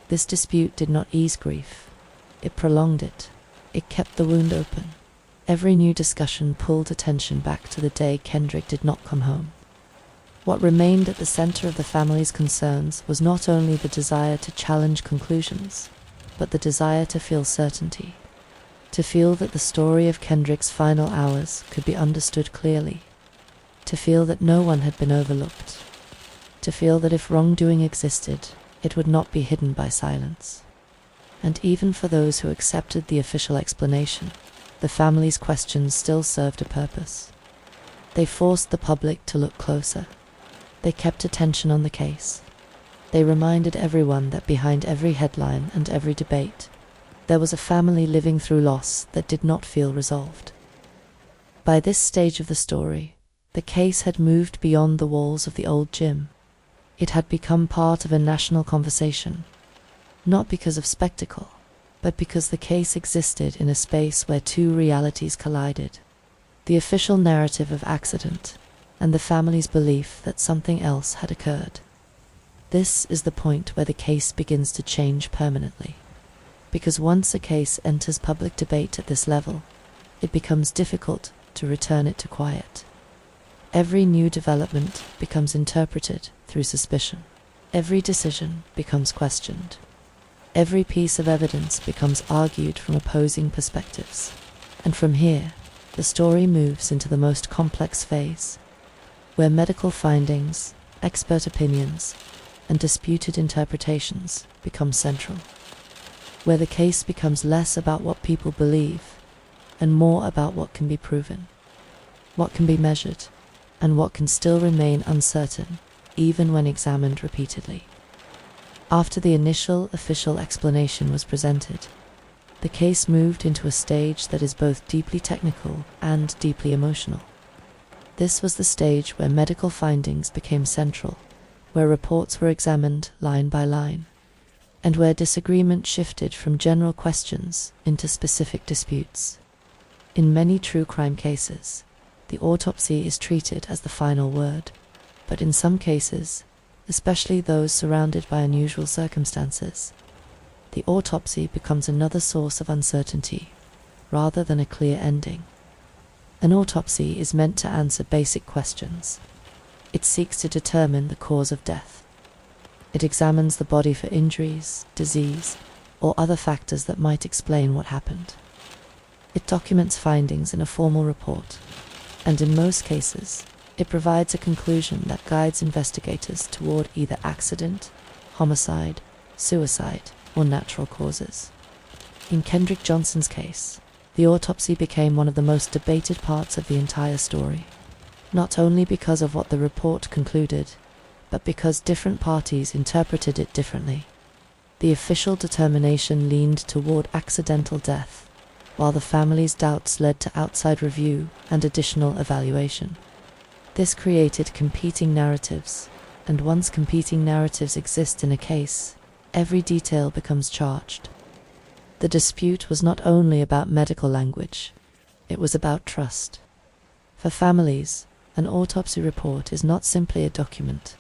This dispute did not ease grief. It prolonged it. It kept the wound open. Every new discussion pulled attention back to the day Kendrick did not come home. What remained at the center of the family's concerns was not only the desire to challenge conclusions, but the desire to feel certainty, to feel that the story of Kendrick's final hours could be understood clearly, to feel that no one had been overlooked, to feel that if wrongdoing existed, it would not be hidden by silence. And even for those who accepted the official explanation, the family's questions still served a purpose. They forced the public to look closer. They kept attention on the case. They reminded everyone that behind every headline and every debate, There was a family living through loss that did not feel resolved. By this stage of the story, the case had moved beyond the walls of the old gym. It had become part of a national conversation, not because of spectacle, but because the case existed in a space where two realities collided: the official narrative of accident and the family's belief that something else had occurred. This is the point where the case begins to change permanently, because once a case enters public debate at this level, it becomes difficult to return it to quiet. Every new development becomes interpreted through suspicion. Every decision becomes questioned. Every piece of evidence becomes argued from opposing perspectives. And from here, the story moves into the most complex phase, where medical findings, expert opinions, and disputed interpretations become central. Where the case becomes less about what people believe and more about what can be proven, what can be measured, and what can still remain uncertain even when examined repeatedly. After the initial official explanation was presented, the case moved into a stage that is both deeply technical and deeply emotional. This was the stage where medical findings became central, where reports were examined line by line, and where disagreement shifted from general questions into specific disputes. In many true crime cases, the autopsy is treated as the final word, but in some cases, especially those surrounded by unusual circumstances, the autopsy becomes another source of uncertainty, rather than a clear ending. An autopsy is meant to answer basic questions. It seeks to determine the cause of death. It examines the body for injuries, disease, or other factors that might explain what happened. It documents findings in a formal report, and in most cases, it provides a conclusion that guides investigators toward either accident, homicide, suicide, or natural causes. In Kendrick Johnson's case, the autopsy became one of the most debated parts of the entire story, not only because of what the report concluded, but because different parties interpreted it differently. The official determination leaned toward accidental death, while the family's doubts led to outside review and additional evaluation. This created competing narratives, and once competing narratives exist in a case, every detail becomes charged. The dispute was not only about medical language, it was about trust. For families, an autopsy report is not simply a document.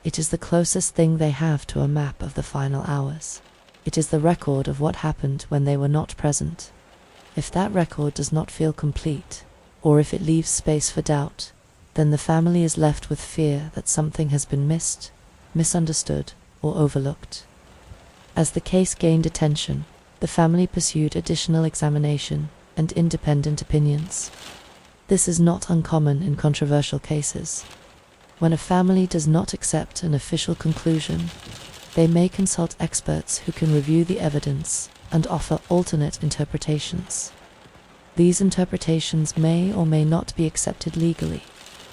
It is the closest thing they have to a map of the final hours. It is the record of what happened when they were not present. If that record does not feel complete, or if it leaves space for doubt, then the family is left with fear that something has been missed, misunderstood, or overlooked. As the case gained attention, the family pursued additional examination and independent opinions. This is not uncommon in controversial cases. When a family does not accept an official conclusion, they may consult experts who can review the evidence and offer alternate interpretations. These interpretations may or may not be accepted legally,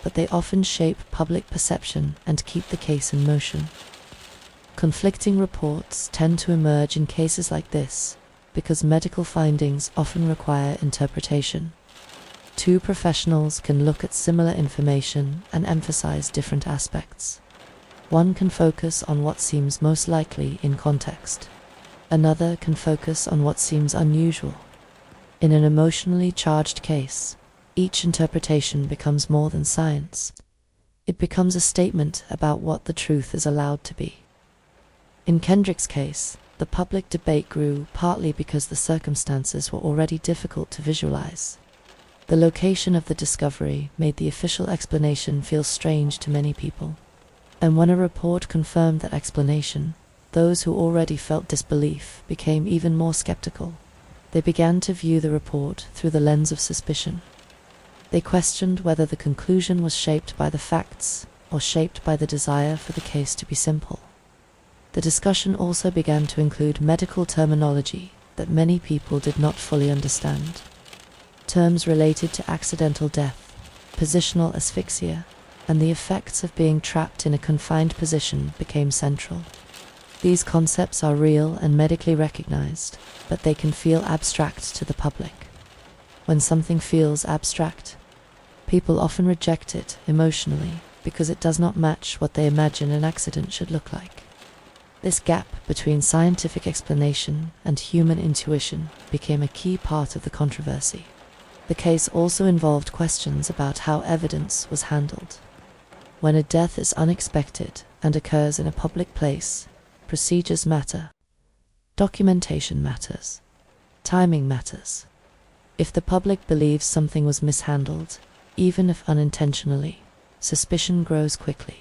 but they often shape public perception and keep the case in motion. Conflicting reports tend to emerge in cases like this because medical findings often require interpretation. Two professionals can look at similar information and emphasize different aspects. One can focus on what seems most likely in context. Another can focus on what seems unusual. In an emotionally charged case, each interpretation becomes more than science. It becomes a statement about what the truth is allowed to be. In Kendrick's case, the public debate grew partly because the circumstances were already difficult to visualize. The location of the discovery made the official explanation feel strange to many people. And when a report confirmed that explanation, those who already felt disbelief became even more skeptical. They began to view the report through the lens of suspicion. They questioned whether the conclusion was shaped by the facts or shaped by the desire for the case to be simple. The discussion also began to include medical terminology that many people did not fully understand. Terms related to accidental death, positional asphyxia, and the effects of being trapped in a confined position became central. These concepts are real and medically recognized, but they can feel abstract to the public. When something feels abstract, people often reject it emotionally because it does not match what they imagine an accident should look like. This gap between scientific explanation and human intuition became a key part of the controversy. The case also involved questions about how evidence was handled. When a death is unexpected and occurs in a public place, procedures matter. Documentation matters. Timing matters. If the public believes something was mishandled, even if unintentionally, suspicion grows quickly.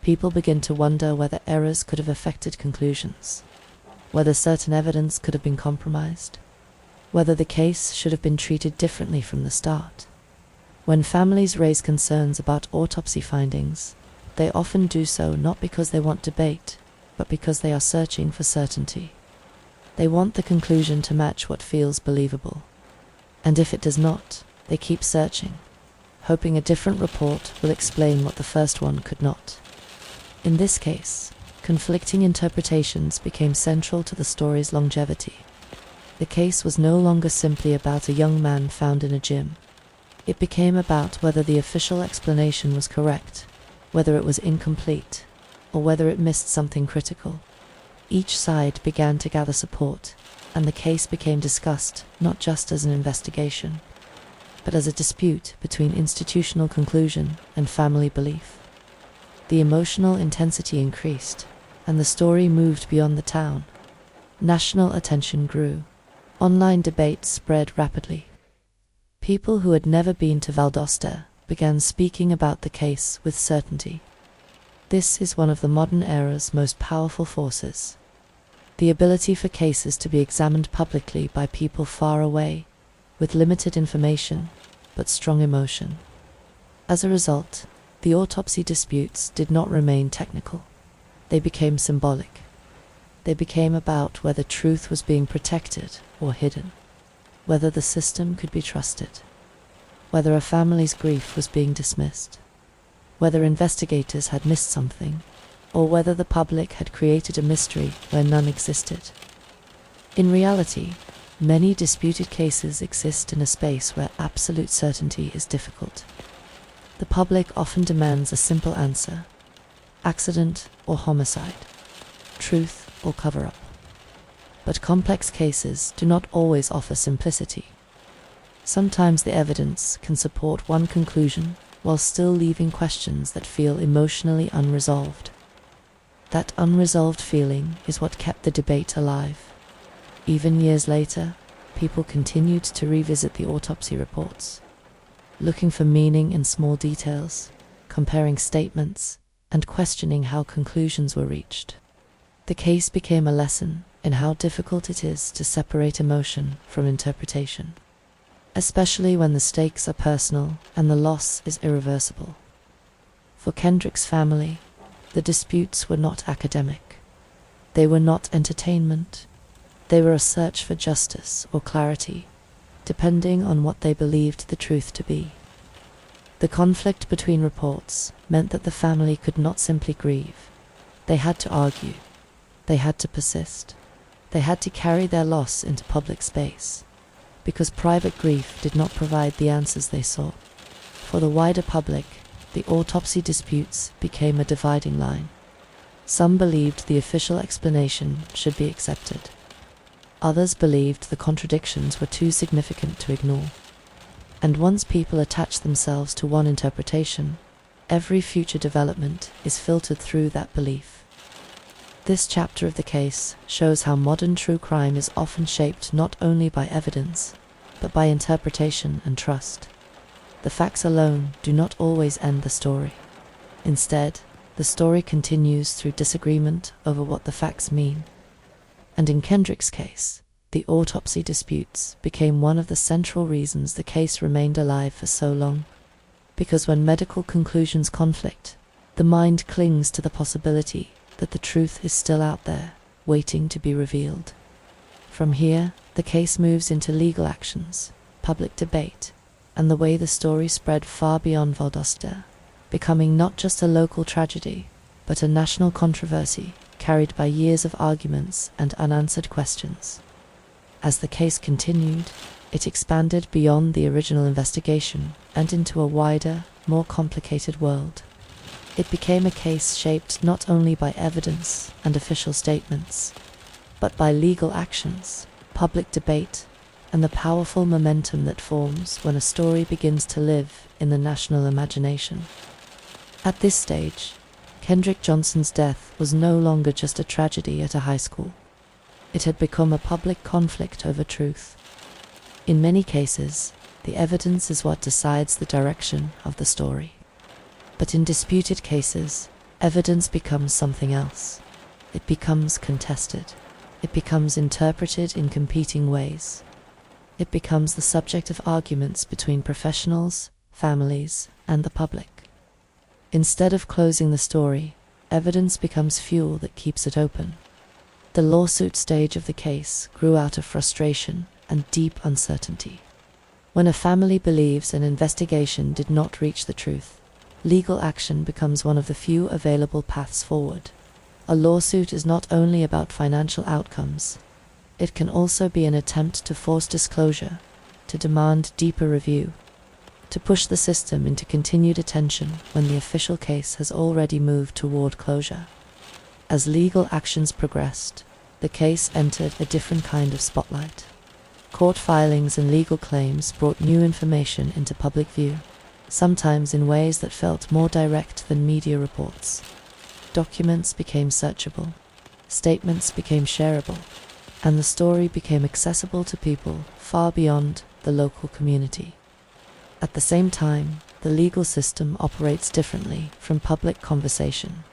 People begin to wonder whether errors could have affected conclusions, whether certain evidence could have been compromised, whether the case should have been treated differently from the start. When families raise concerns about autopsy findings, they often do so not because they want debate, but because they are searching for certainty. They want the conclusion to match what feels believable. And if it does not, they keep searching, hoping a different report will explain what the first one could not. In this case, conflicting interpretations became central to the story's longevity. The case was no longer simply about a young man found in a gym. It became about whether the official explanation was correct, whether it was incomplete, or whether it missed something critical. Each side began to gather support, and the case became discussed not just as an investigation, but as a dispute between institutional conclusion and family belief. The emotional intensity increased, and the story moved beyond the town. National attention grew. Online debates spread rapidly. People who had never been to Valdosta began speaking about the case with certainty. This is one of the modern era's most powerful forces. The ability for cases to be examined publicly by people far away, with limited information, but strong emotion. As a result, the autopsy disputes did not remain technical. They became symbolic. They became about whether truth was being protected or hidden, whether the system could be trusted, whether a family's grief was being dismissed, whether investigators had missed something, or whether the public had created a mystery where none existed. In reality, many disputed cases exist in a space where absolute certainty is difficult. The public often demands a simple answer: accident or homicide, truth or cover-up. But complex cases do not always offer simplicity. Sometimes the evidence can support one conclusion while still leaving questions that feel emotionally unresolved. That unresolved feeling is what kept the debate alive. Even years later, people continued to revisit the autopsy reports, looking for meaning in small details, comparing statements, and questioning how conclusions were reached. The case became a lesson in how difficult it is to separate emotion from interpretation, especially when the stakes are personal and the loss is irreversible. For Kendrick's family, the disputes were not academic. They were not entertainment. They were a search for justice or clarity, depending on what they believed the truth to be. The conflict between reports meant that the family could not simply grieve. They had to argue. They had to persist. They had to carry their loss into public space, because private grief did not provide the answers they sought. For the wider public, the autopsy disputes became a dividing line. Some believed the official explanation should be accepted. Others believed the contradictions were too significant to ignore. And once people attach themselves to one interpretation, every future development is filtered through that belief. This chapter of the case shows how modern true crime is often shaped not only by evidence, but by interpretation and trust. The facts alone do not always end the story. Instead, the story continues through disagreement over what the facts mean. And in Kendrick's case, the autopsy disputes became one of the central reasons the case remained alive for so long. Because when medical conclusions conflict, the mind clings to the possibility that the truth is still out there, waiting to be revealed. From here, the case moves into legal actions, public debate, and the way the story spread far beyond Valdosta, becoming not just a local tragedy, but a national controversy carried by years of arguments and unanswered questions. As the case continued, it expanded beyond the original investigation and into a wider, more complicated world. It became a case shaped not only by evidence and official statements, but by legal actions, public debate, and the powerful momentum that forms when a story begins to live in the national imagination. At this stage, Kendrick Johnson's death was no longer just a tragedy at a high school. It had become a public conflict over truth. In many cases, the evidence is what decides the direction of the story. But in disputed cases, evidence becomes something else. It becomes contested. It becomes interpreted in competing ways. It becomes the subject of arguments between professionals, families, and the public. Instead of closing the story, evidence becomes fuel that keeps it open. The lawsuit stage of the case grew out of frustration and deep uncertainty. When a family believes an investigation did not reach the truth, legal action becomes one of the few available paths forward. A lawsuit is not only about financial outcomes, it can also be an attempt to force disclosure, to demand deeper review, to push the system into continued attention when the official case has already moved toward closure. As legal actions progressed, the case entered a different kind of spotlight. Court filings and legal claims brought new information into public view, sometimes in ways that felt more direct than media reports. Documents became searchable, statements became shareable, and the story became accessible to people far beyond the local community. At the same time, the legal system operates differently from public conversation.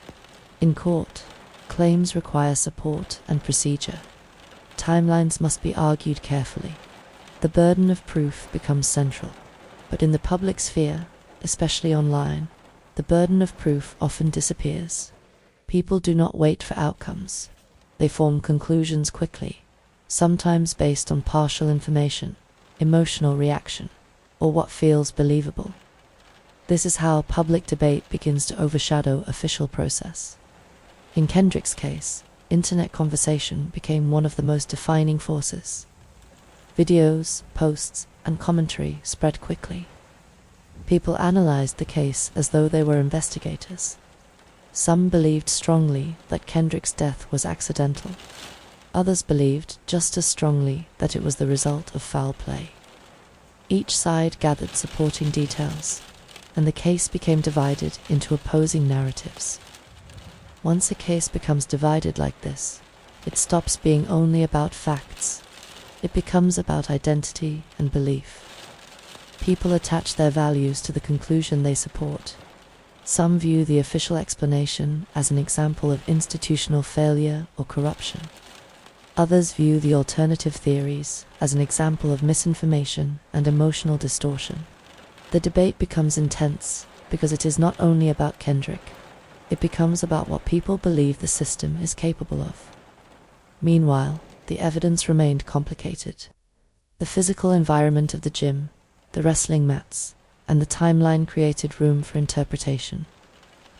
In court, claims require support and procedure. Timelines must be argued carefully. The burden of proof becomes central. But in the public sphere, especially online, the burden of proof often disappears. People do not wait for outcomes. They form conclusions quickly, sometimes based on partial information, emotional reaction, or what feels believable. This is how public debate begins to overshadow official process. In Kendrick's case, internet conversation became one of the most defining forces. Videos, posts, and commentary spread quickly. People analyzed the case as though they were investigators. Some believed strongly that Kendrick's death was accidental. Others believed just as strongly that it was the result of foul play. Each side gathered supporting details, and the case became divided into opposing narratives. Once a case becomes divided like this, it stops being only about facts. It becomes about identity and belief. People attach their values to the conclusion they support. Some view the official explanation as an example of institutional failure or corruption. Others view the alternative theories as an example of misinformation and emotional distortion. The debate becomes intense because it is not only about Kendrick. It becomes about what people believe the system is capable of. Meanwhile, the evidence remained complicated. The physical environment of the gym, the wrestling mats, and the timeline created room for interpretation.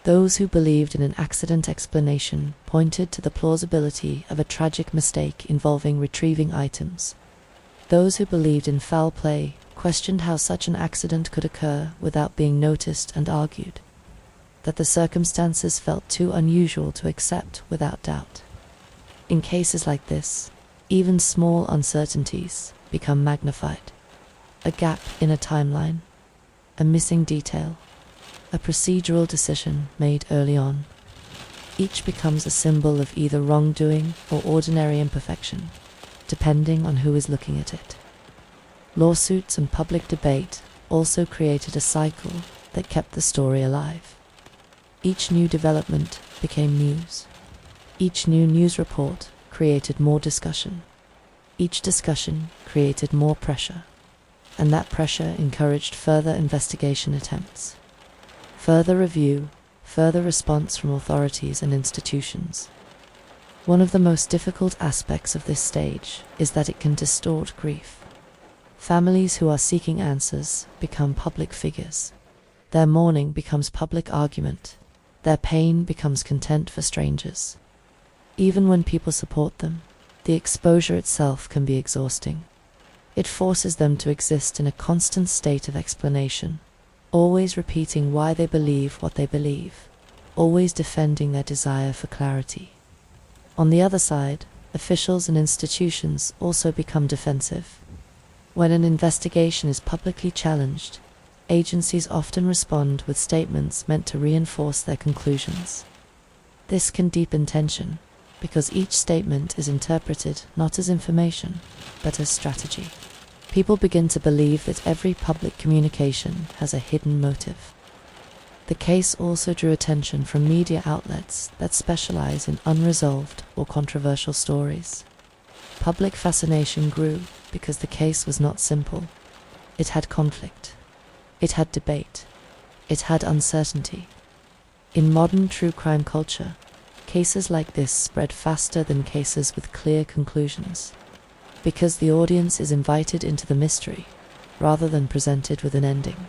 Those who believed in an accident explanation pointed to the plausibility of a tragic mistake involving retrieving items. Those who believed in foul play questioned how such an accident could occur without being noticed and argued that the circumstances felt too unusual to accept without doubt. In cases like this, even small uncertainties become magnified. A gap in a timeline, a missing detail, a procedural decision made early on. Each becomes a symbol of either wrongdoing or ordinary imperfection, depending on who is looking at it. Lawsuits and public debate also created a cycle that kept the story alive. Each new development became news. Each new news report created more discussion. Each discussion created more pressure, and that pressure encouraged further investigation attempts, further review, further response from authorities and institutions. One of the most difficult aspects of this stage is that it can distort grief. Families who are seeking answers become public figures. Their mourning becomes public argument. Their pain becomes content for strangers. Even when people support them, the exposure itself can be exhausting. It forces them to exist in a constant state of explanation, always repeating why they believe what they believe, always defending their desire for clarity. On the other side, officials and institutions also become defensive. When an investigation is publicly challenged, agencies often respond with statements meant to reinforce their conclusions. This can deepen tension, because each statement is interpreted not as information, but as strategy. People begin to believe that every public communication has a hidden motive. The case also drew attention from media outlets that specialize in unresolved or controversial stories. Public fascination grew because the case was not simple. It had conflict. It had debate. It had uncertainty. In modern true crime culture, cases like this spread faster than cases with clear conclusions, because the audience is invited into the mystery, rather than presented with an ending.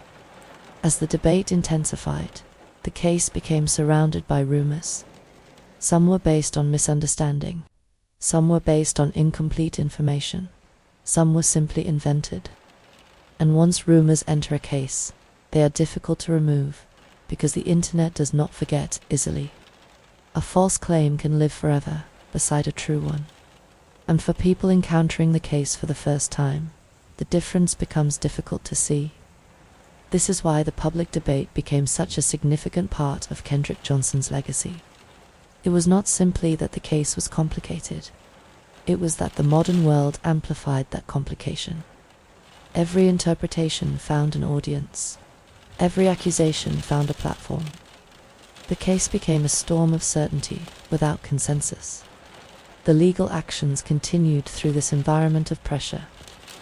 As the debate intensified, the case became surrounded by rumors. Some were based on misunderstanding, some were based on incomplete information, some were simply invented. And once rumors enter a case, they are difficult to remove, because the internet does not forget easily. A false claim can live forever beside a true one. And for people encountering the case for the first time, the difference becomes difficult to see. This is why the public debate became such a significant part of Kendrick Johnson's legacy. It was not simply that the case was complicated. It was that the modern world amplified that complication. Every interpretation found an audience. Every accusation found a platform. The case became a storm of certainty without consensus. The legal actions continued through this environment of pressure,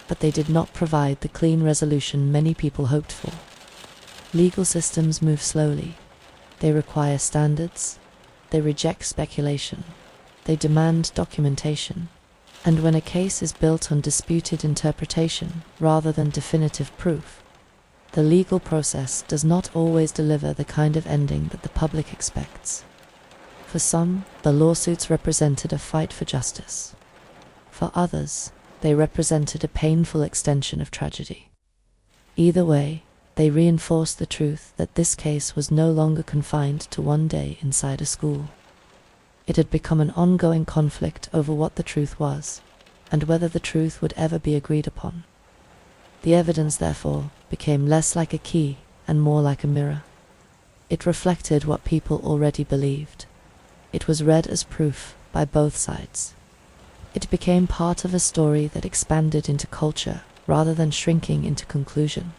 but they did not provide the clean resolution many people hoped for. Legal systems move slowly. They require standards. They reject speculation. They demand documentation. And when a case is built on disputed interpretation rather than definitive proof, the legal process does not always deliver the kind of ending that the public expects. For some, the lawsuits represented a fight for justice. For others, they represented a painful extension of tragedy. Either way, they reinforced the truth that this case was no longer confined to one day inside a school. It had become an ongoing conflict over what the truth was, and whether the truth would ever be agreed upon. The evidence, therefore, became less like a key and more like a mirror. It reflected what people already believed. It was read as proof by both sides. It became part of a story that expanded into culture rather than shrinking into conclusion.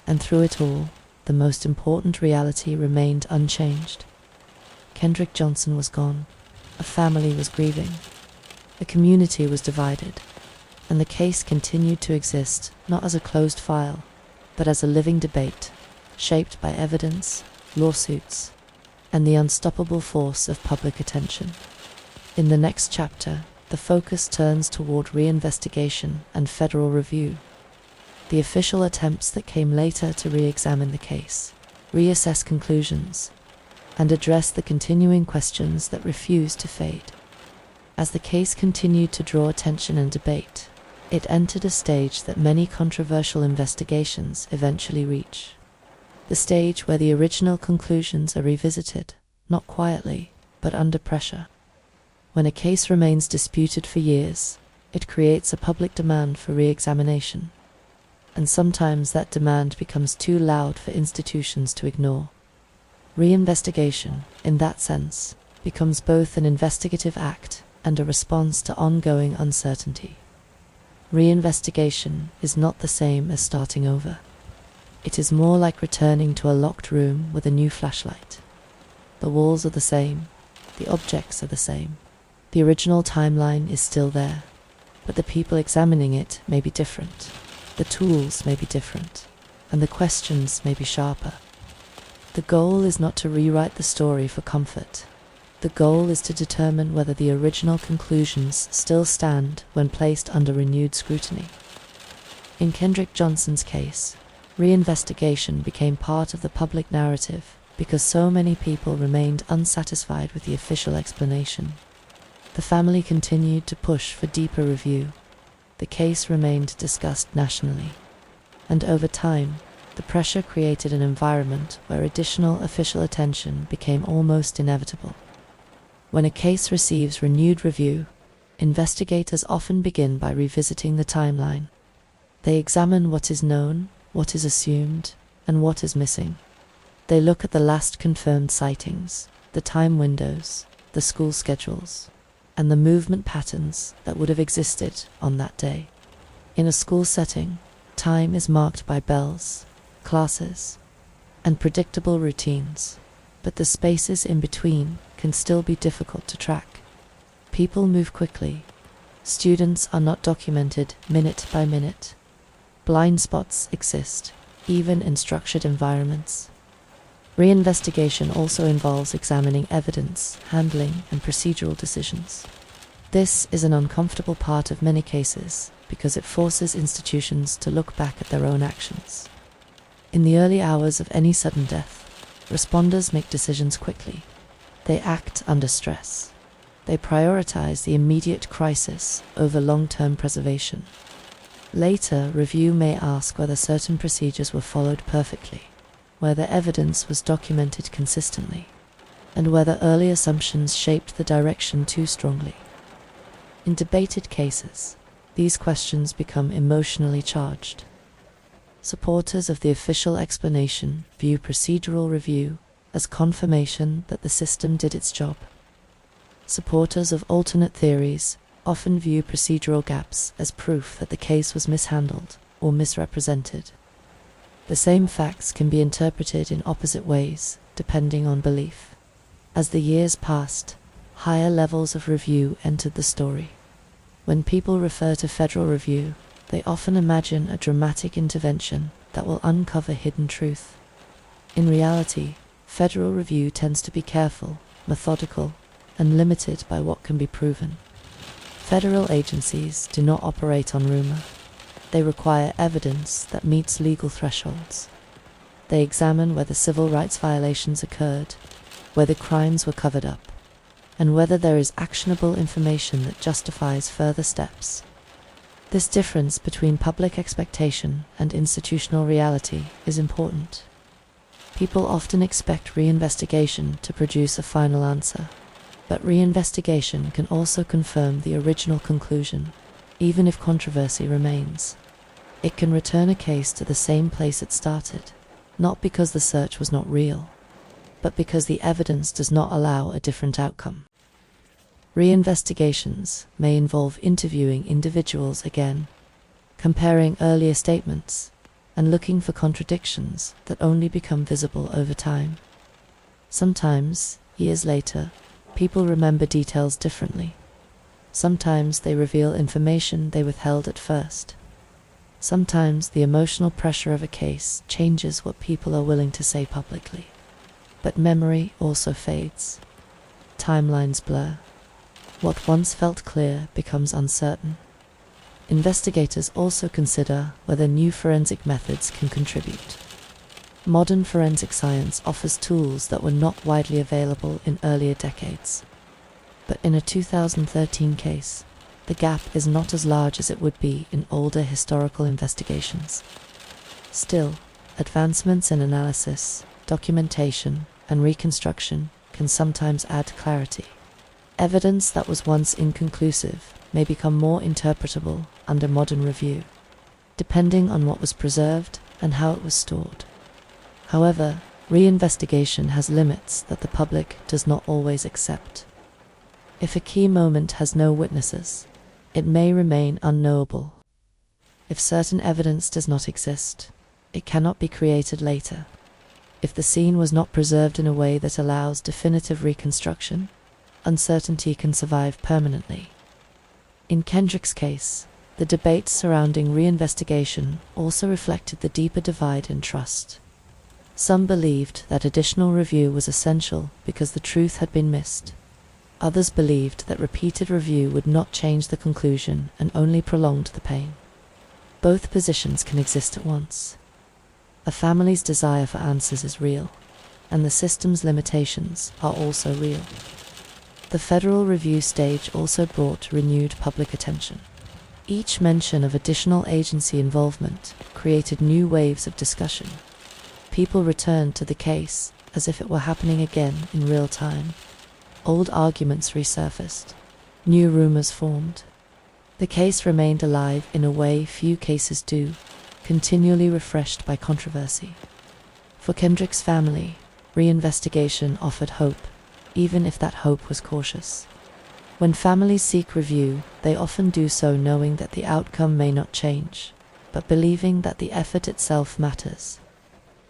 And through it all, the most important reality remained unchanged. Kendrick Johnson was gone. A family was grieving. A community was divided. And the case continued to exist not as a closed file, but as a living debate, shaped by evidence, lawsuits, and the unstoppable force of public attention. In the next chapter, the focus turns toward reinvestigation and federal review, the official attempts that came later to re-examine the case, reassess conclusions, and address the continuing questions that refused to fade. As the case continued to draw attention and debate, it entered a stage that many controversial investigations eventually reach. The stage where the original conclusions are revisited, not quietly, but under pressure. When a case remains disputed for years, it creates a public demand for re-examination. And sometimes that demand becomes too loud for institutions to ignore. Reinvestigation, in that sense, becomes both an investigative act and a response to ongoing uncertainty. Reinvestigation is not the same as starting over. It is more like returning to a locked room with a new flashlight. The walls are the same, the objects are the same. The original timeline is still there, but the people examining it may be different. The tools may be different, and the questions may be sharper. The goal is not to rewrite the story for comfort. The goal is to determine whether the original conclusions still stand when placed under renewed scrutiny. In Kendrick Johnson's case, reinvestigation became part of the public narrative because so many people remained unsatisfied with the official explanation. The family continued to push for deeper review. The case remained discussed nationally, and over time, the pressure created an environment where additional official attention became almost inevitable. When a case receives renewed review, investigators often begin by revisiting the timeline. They examine what is known, what is assumed, and what is missing. They look at the last confirmed sightings, the time windows, the school schedules, and the movement patterns that would have existed on that day. In a school setting, time is marked by bells, classes, and predictable routines, but the spaces in between can still be difficult to track. People move quickly. Students are not documented minute by minute. Blind spots exist, even in structured environments. Reinvestigation also involves examining evidence, handling, and procedural decisions. This is an uncomfortable part of many cases because it forces institutions to look back at their own actions. In the early hours of any sudden death, responders make decisions quickly. They act under stress. They prioritize the immediate crisis over long-term preservation. Later, review may ask whether certain procedures were followed perfectly, whether evidence was documented consistently, and whether early assumptions shaped the direction too strongly. In debated cases, these questions become emotionally charged. Supporters of the official explanation view procedural review as confirmation that the system did its job. Supporters of alternate theories often view procedural gaps as proof that the case was mishandled or misrepresented. The same facts can be interpreted in opposite ways, depending on belief. As the years passed, higher levels of review entered the story. When people refer to federal review, they often imagine a dramatic intervention that will uncover hidden truth. In reality, federal review tends to be careful, methodical, and limited by what can be proven. Federal agencies do not operate on rumor. They require evidence that meets legal thresholds. They examine whether civil rights violations occurred, whether crimes were covered up, and whether there is actionable information that justifies further steps. This difference between public expectation and institutional reality is important. People often expect reinvestigation to produce a final answer, but reinvestigation can also confirm the original conclusion, even if controversy remains. It can return a case to the same place it started, not because the search was not real, but because the evidence does not allow a different outcome. Reinvestigations may involve interviewing individuals again, comparing earlier statements, and looking for contradictions that only become visible over time. Sometimes, years later, people remember details differently. Sometimes they reveal information they withheld at first. Sometimes the emotional pressure of a case changes what people are willing to say publicly. But memory also fades. Timelines blur. What once felt clear becomes uncertain. Investigators also consider whether new forensic methods can contribute. Modern forensic science offers tools that were not widely available in earlier decades. But in a 2013 case, the gap is not as large as it would be in older historical investigations. Still, advancements in analysis, documentation, and reconstruction can sometimes add clarity. Evidence that was once inconclusive may become more interpretable under modern review, depending on what was preserved and how it was stored. However, reinvestigation has limits that the public does not always accept. If a key moment has no witnesses, it may remain unknowable. If certain evidence does not exist, it cannot be created later. If the scene was not preserved in a way that allows definitive reconstruction, uncertainty can survive permanently. In Kendrick's case, the debates surrounding reinvestigation also reflected the deeper divide in trust. Some believed that additional review was essential because the truth had been missed. Others believed that repeated review would not change the conclusion and only prolonged the pain. Both positions can exist at once. A family's desire for answers is real, and the system's limitations are also real. The federal review stage also brought renewed public attention. Each mention of additional agency involvement created new waves of discussion. People returned to the case as if it were happening again in real time. Old arguments resurfaced. New rumors formed. The case remained alive in a way few cases do, continually refreshed by controversy. For Kendrick's family, reinvestigation offered hope, even if that hope was cautious. When families seek review, they often do so knowing that the outcome may not change, but believing that the effort itself matters,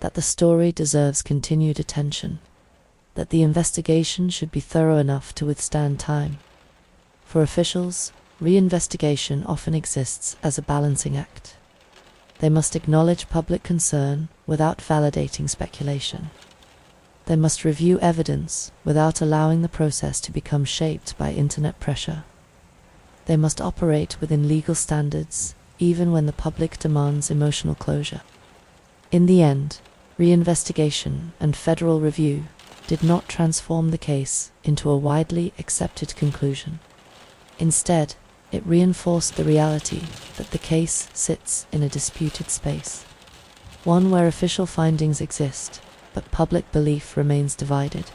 that the story deserves continued attention, that the investigation should be thorough enough to withstand time. For officials, reinvestigation often exists as a balancing act. They must acknowledge public concern without validating speculation. They must review evidence without allowing the process to become shaped by internet pressure. They must operate within legal standards, even when the public demands emotional closure. In the end, reinvestigation and federal review did not transform the case into a widely accepted conclusion. Instead, it reinforced the reality that the case sits in a disputed space, one where official findings exist, but public belief remains divided.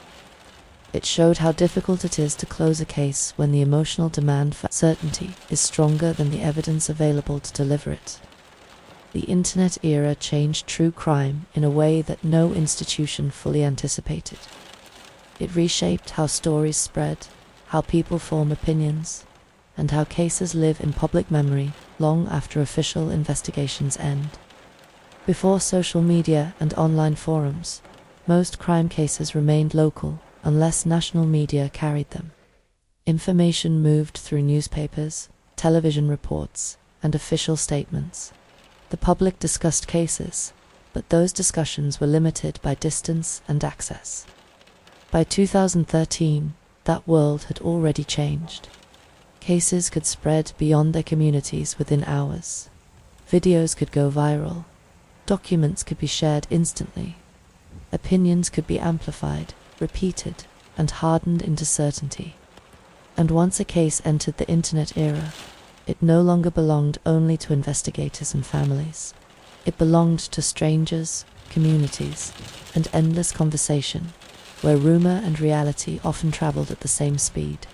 It showed how difficult it is to close a case when the emotional demand for certainty is stronger than the evidence available to deliver it. The internet era changed true crime in a way that no institution fully anticipated. It reshaped how stories spread, how people form opinions, and how cases live in public memory long after official investigations end. Before social media and online forums, most crime cases remained local unless national media carried them. Information moved through newspapers, television reports, and official statements. The public discussed cases, but those discussions were limited by distance and access. By 2013, that world had already changed. Cases could spread beyond their communities within hours. Videos could go viral. Documents could be shared instantly. Opinions could be amplified, repeated, and hardened into certainty. And once a case entered the internet era, it no longer belonged only to investigators and families. It belonged to strangers, communities, and endless conversation, where rumor and reality often traveled at the same speed.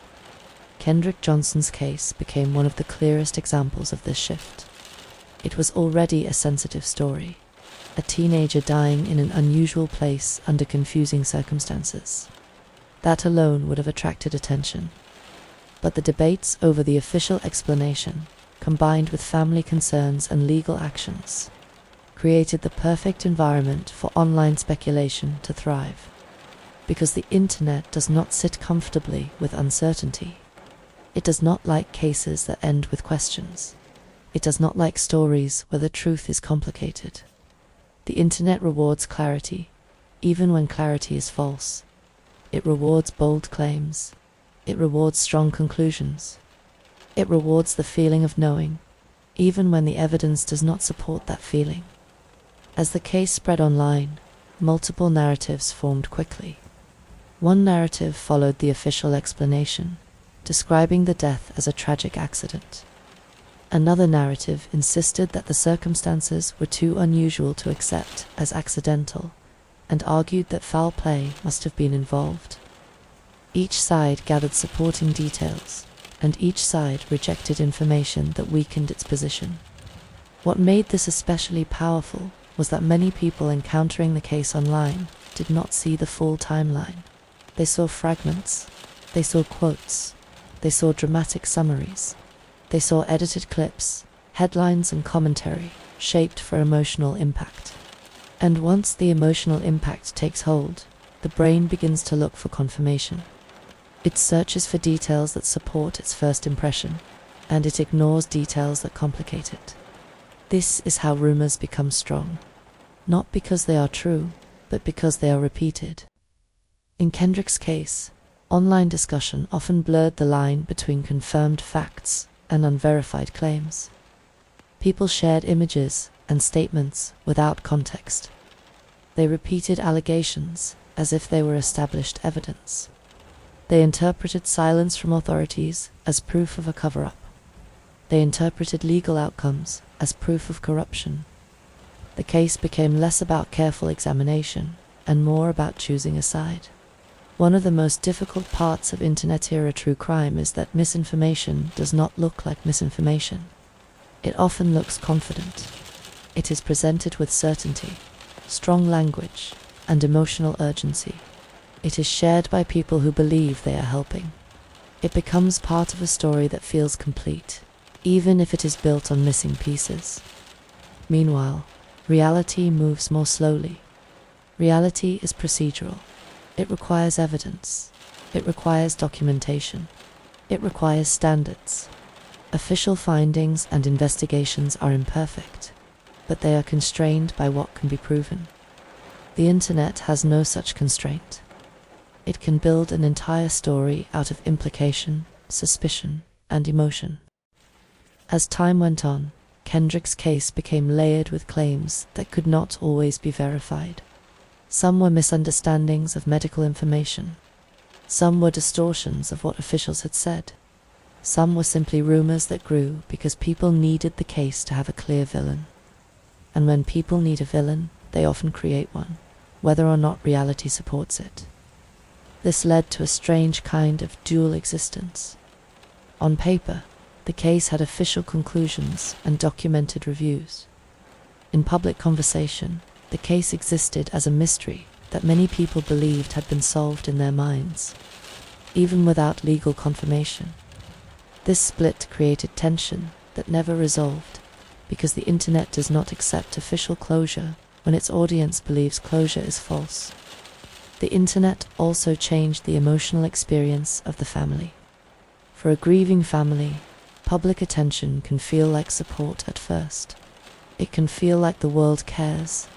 Kendrick Johnson's case became one of the clearest examples of this shift. It was already a sensitive story, a teenager dying in an unusual place under confusing circumstances. That alone would have attracted attention. But the debates over the official explanation, combined with family concerns and legal actions, created the perfect environment for online speculation to thrive. Because the internet does not sit comfortably with uncertainty. It does not like cases that end with questions. It does not like stories where the truth is complicated. The internet rewards clarity, even when clarity is false. It rewards bold claims. It rewards strong conclusions. It rewards the feeling of knowing, even when the evidence does not support that feeling. As the case spread online, multiple narratives formed quickly. One narrative followed the official explanation, describing the death as a tragic accident. Another narrative insisted that the circumstances were too unusual to accept as accidental, and argued that foul play must have been involved. Each side gathered supporting details, and each side rejected information that weakened its position. What made this especially powerful was that many people encountering the case online did not see the full timeline. They saw fragments, they saw quotes, they saw dramatic summaries, they saw edited clips, headlines and commentary shaped for emotional impact. And once the emotional impact takes hold, the brain begins to look for confirmation. It searches for details that support its first impression, and it ignores details that complicate it. This is how rumors become strong, not because they are true, but because they are repeated. In Kendrick's case, online discussion often blurred the line between confirmed facts and unverified claims. People shared images and statements without context. They repeated allegations as if they were established evidence. They interpreted silence from authorities as proof of a cover-up. They interpreted legal outcomes as proof of corruption. The case became less about careful examination and more about choosing a side. One of the most difficult parts of internet-era true crime is that misinformation does not look like misinformation. It often looks confident. It is presented with certainty, strong language, and emotional urgency. It is shared by people who believe they are helping. It becomes part of a story that feels complete, even if it is built on missing pieces. Meanwhile, reality moves more slowly. Reality is procedural. It requires evidence. It requires documentation. It requires standards. Official findings and investigations are imperfect, but they are constrained by what can be proven. The internet has no such constraint. It can build an entire story out of implication, suspicion, and emotion. As time went on, Kendrick's case became layered with claims that could not always be verified. Some were misunderstandings of medical information. Some were distortions of what officials had said. Some were simply rumors that grew because people needed the case to have a clear villain. And when people need a villain, they often create one, whether or not reality supports it. This led to a strange kind of dual existence. On paper, the case had official conclusions and documented reviews. In public conversation, the case existed as a mystery that many people believed had been solved in their minds, even without legal confirmation. This split created tension that never resolved, because the internet does not accept official closure when its audience believes closure is false. The internet also changed the emotional experience of the family. For a grieving family, public attention can feel like support at first. It can feel like the world cares.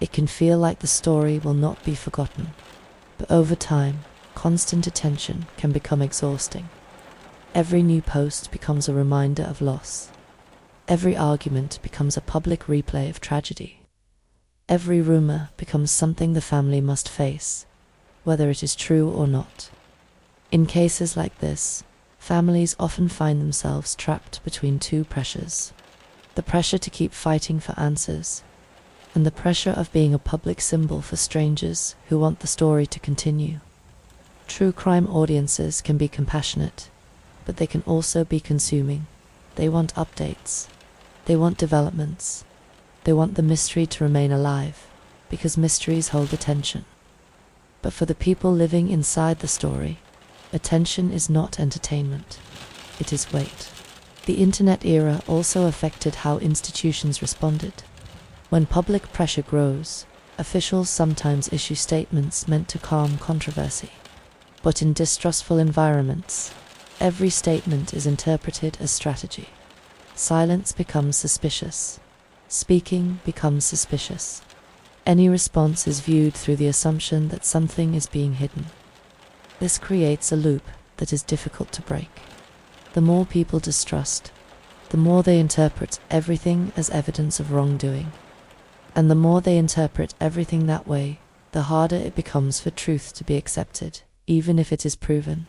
It can feel like the story will not be forgotten. But over time, constant attention can become exhausting. Every new post becomes a reminder of loss. Every argument becomes a public replay of tragedy. Every rumor becomes something the family must face, whether it is true or not. In cases like this, families often find themselves trapped between two pressures: the pressure to keep fighting for answers, and the pressure of being a public symbol for strangers who want the story to continue. True crime audiences can be compassionate, but they can also be consuming. They want updates. They want developments. They want the mystery to remain alive, because mysteries hold attention. But for the people living inside the story, attention is not entertainment. It is weight. The internet era also affected how institutions responded. When public pressure grows, officials sometimes issue statements meant to calm controversy. But in distrustful environments, every statement is interpreted as strategy. Silence becomes suspicious. Speaking becomes suspicious. Any response is viewed through the assumption that something is being hidden. This creates a loop that is difficult to break. The more people distrust, the more they interpret everything as evidence of wrongdoing. And the more they interpret everything that way, the harder it becomes for truth to be accepted, even if it is proven.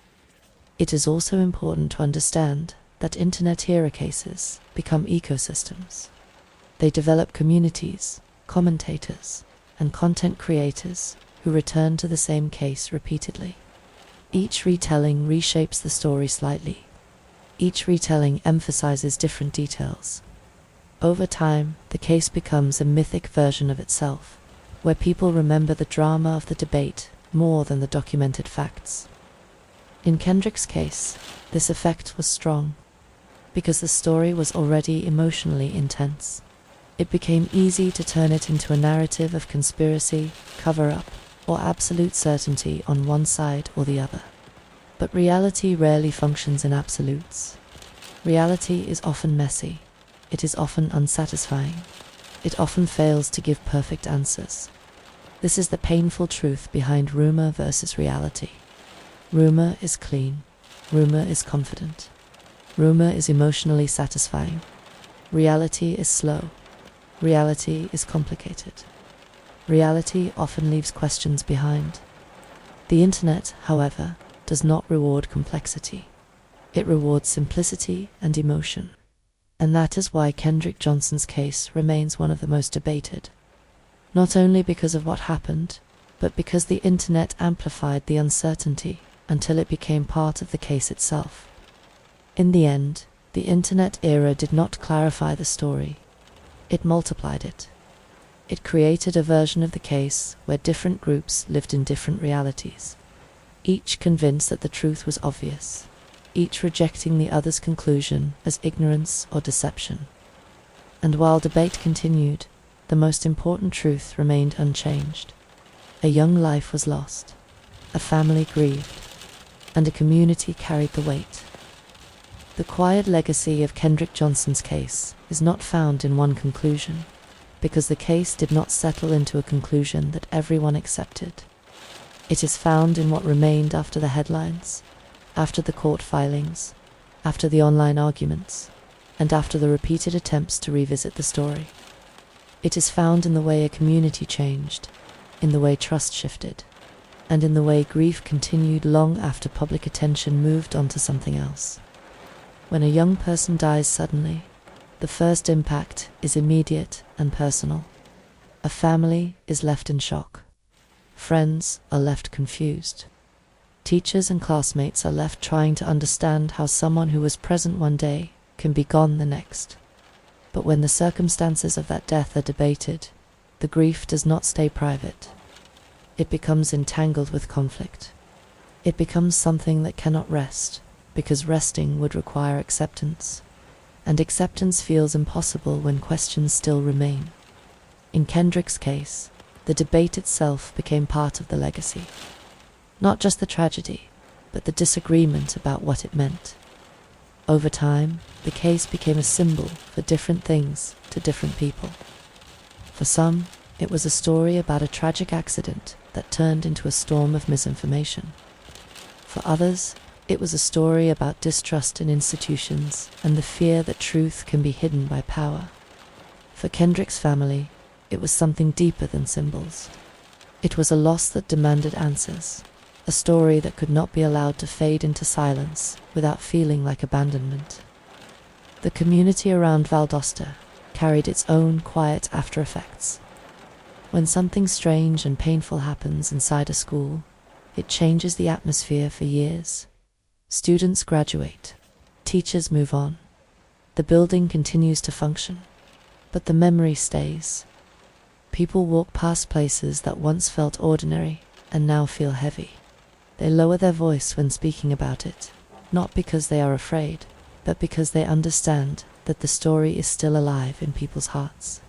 It is also important to understand that internet-era cases become ecosystems. They develop communities, commentators, and content creators who return to the same case repeatedly. Each retelling reshapes the story slightly. Each retelling emphasizes different details. Over time, the case becomes a mythic version of itself, where people remember the drama of the debate more than the documented facts. In Kendrick's case, this effect was strong. Because the story was already emotionally intense, it became easy to turn it into a narrative of conspiracy, cover-up, or absolute certainty on one side or the other. But reality rarely functions in absolutes. Reality is often messy. It is often unsatisfying. It often fails to give perfect answers. This is the painful truth behind rumor versus reality. Rumor is clean. Rumor is confident. Rumor is emotionally satisfying. Reality is slow. Reality is complicated. Reality often leaves questions behind. The internet, however, does not reward complexity. It rewards simplicity and emotion. And that is why Kendrick Johnson's case remains one of the most debated. Not only because of what happened, but because the internet amplified the uncertainty until it became part of the case itself. In the end, the internet era did not clarify the story. It multiplied it. It created a version of the case where different groups lived in different realities, each convinced that the truth was obvious, each rejecting the other's conclusion as ignorance or deception. And while debate continued, the most important truth remained unchanged. A young life was lost, a family grieved, and a community carried the weight. The quiet legacy of Kendrick Johnson's case is not found in one conclusion, because the case did not settle into a conclusion that everyone accepted. It is found in what remained after the headlines, after the court filings, after the online arguments, and after the repeated attempts to revisit the story. It is found in the way a community changed, in the way trust shifted, and in the way grief continued long after public attention moved on to something else. When a young person dies suddenly, the first impact is immediate and personal. A family is left in shock. Friends are left confused. Teachers and classmates are left trying to understand how someone who was present one day can be gone the next. But when the circumstances of that death are debated, the grief does not stay private. It becomes entangled with conflict. It becomes something that cannot rest, because resting would require acceptance, and acceptance feels impossible when questions still remain. In Kendrick's case, the debate itself became part of the legacy. Not just the tragedy, but the disagreement about what it meant. Over time, the case became a symbol for different things to different people. For some, it was a story about a tragic accident that turned into a storm of misinformation. For others, it was a story about distrust in institutions and the fear that truth can be hidden by power. For Kendrick's family, it was something deeper than symbols. It was a loss that demanded answers, a story that could not be allowed to fade into silence without feeling like abandonment. The community around Valdosta carried its own quiet after-effects. When something strange and painful happens inside a school, it changes the atmosphere for years. Students graduate, teachers move on, the building continues to function, but the memory stays. People walk past places that once felt ordinary and now feel heavy. They lower their voice when speaking about it, not because they are afraid, but because they understand that the story is still alive in people's hearts.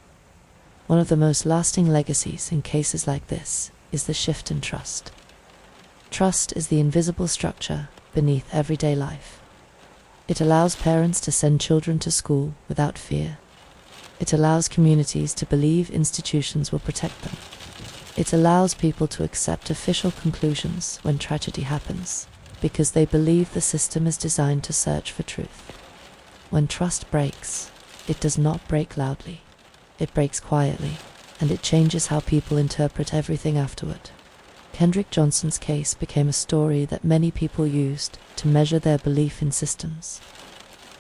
One of the most lasting legacies in cases like this is the shift in trust. Trust is the invisible structure beneath everyday life. It allows parents to send children to school without fear. It allows communities to believe institutions will protect them. It allows people to accept official conclusions when tragedy happens, because they believe the system is designed to search for truth. When trust breaks, it does not break loudly. It breaks quietly, and it changes how people interpret everything afterward. Kendrick Johnson's case became a story that many people used to measure their belief in systems.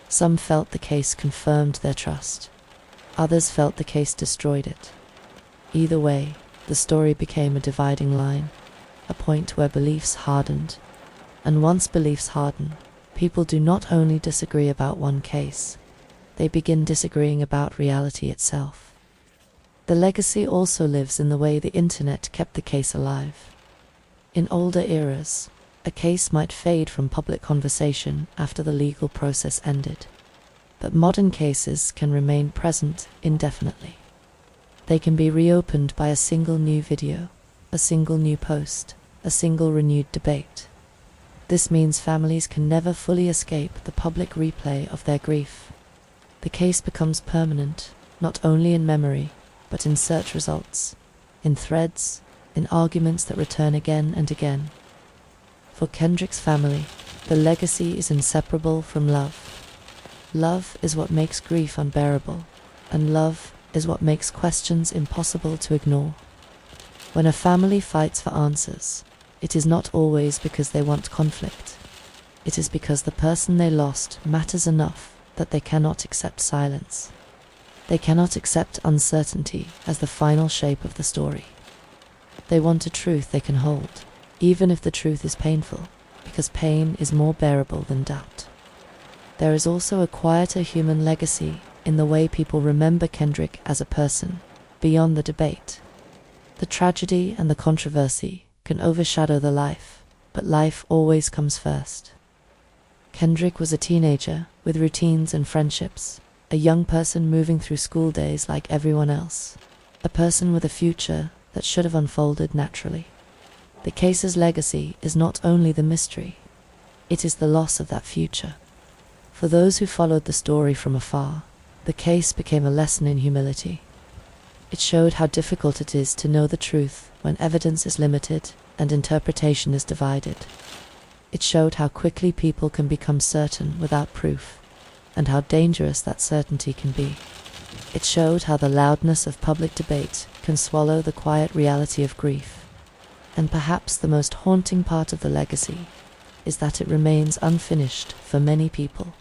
Some felt the case confirmed their trust. Others felt the case destroyed it. Either way, the story became a dividing line, a point where beliefs hardened. And once beliefs harden, people do not only disagree about one case, they begin disagreeing about reality itself. The legacy also lives in the way the internet kept the case alive. In older eras, a case might fade from public conversation after the legal process ended, but modern cases can remain present indefinitely. They can be reopened by a single new video, a single new post, a single renewed debate. This means families can never fully escape the public replay of their grief. The case becomes permanent, not only in memory, but in search results, in threads, in arguments that return again and again. For Kendrick's family, the legacy is inseparable from love. Love is what makes grief unbearable, and love is what makes questions impossible to ignore. When a family fights for answers, it is not always because they want conflict. It is because the person they lost matters enough that they cannot accept silence. They cannot accept uncertainty as the final shape of the story. They want a truth they can hold, even if the truth is painful, because pain is more bearable than doubt. There is also a quieter human legacy in the way people remember Kendrick as a person, beyond the debate. The tragedy and the controversy can overshadow the life, but life always comes first. Kendrick was a teenager with routines and friendships, a young person moving through school days like everyone else, a person with a future that should have unfolded naturally. The case's legacy is not only the mystery, it is the loss of that future. For those who followed the story from afar, the case became a lesson in humility. It showed how difficult it is to know the truth when evidence is limited and interpretation is divided. It showed how quickly people can become certain without proof, and how dangerous that certainty can be. It showed how the loudness of public debate can swallow the quiet reality of grief. And perhaps the most haunting part of the legacy is that it remains unfinished for many people.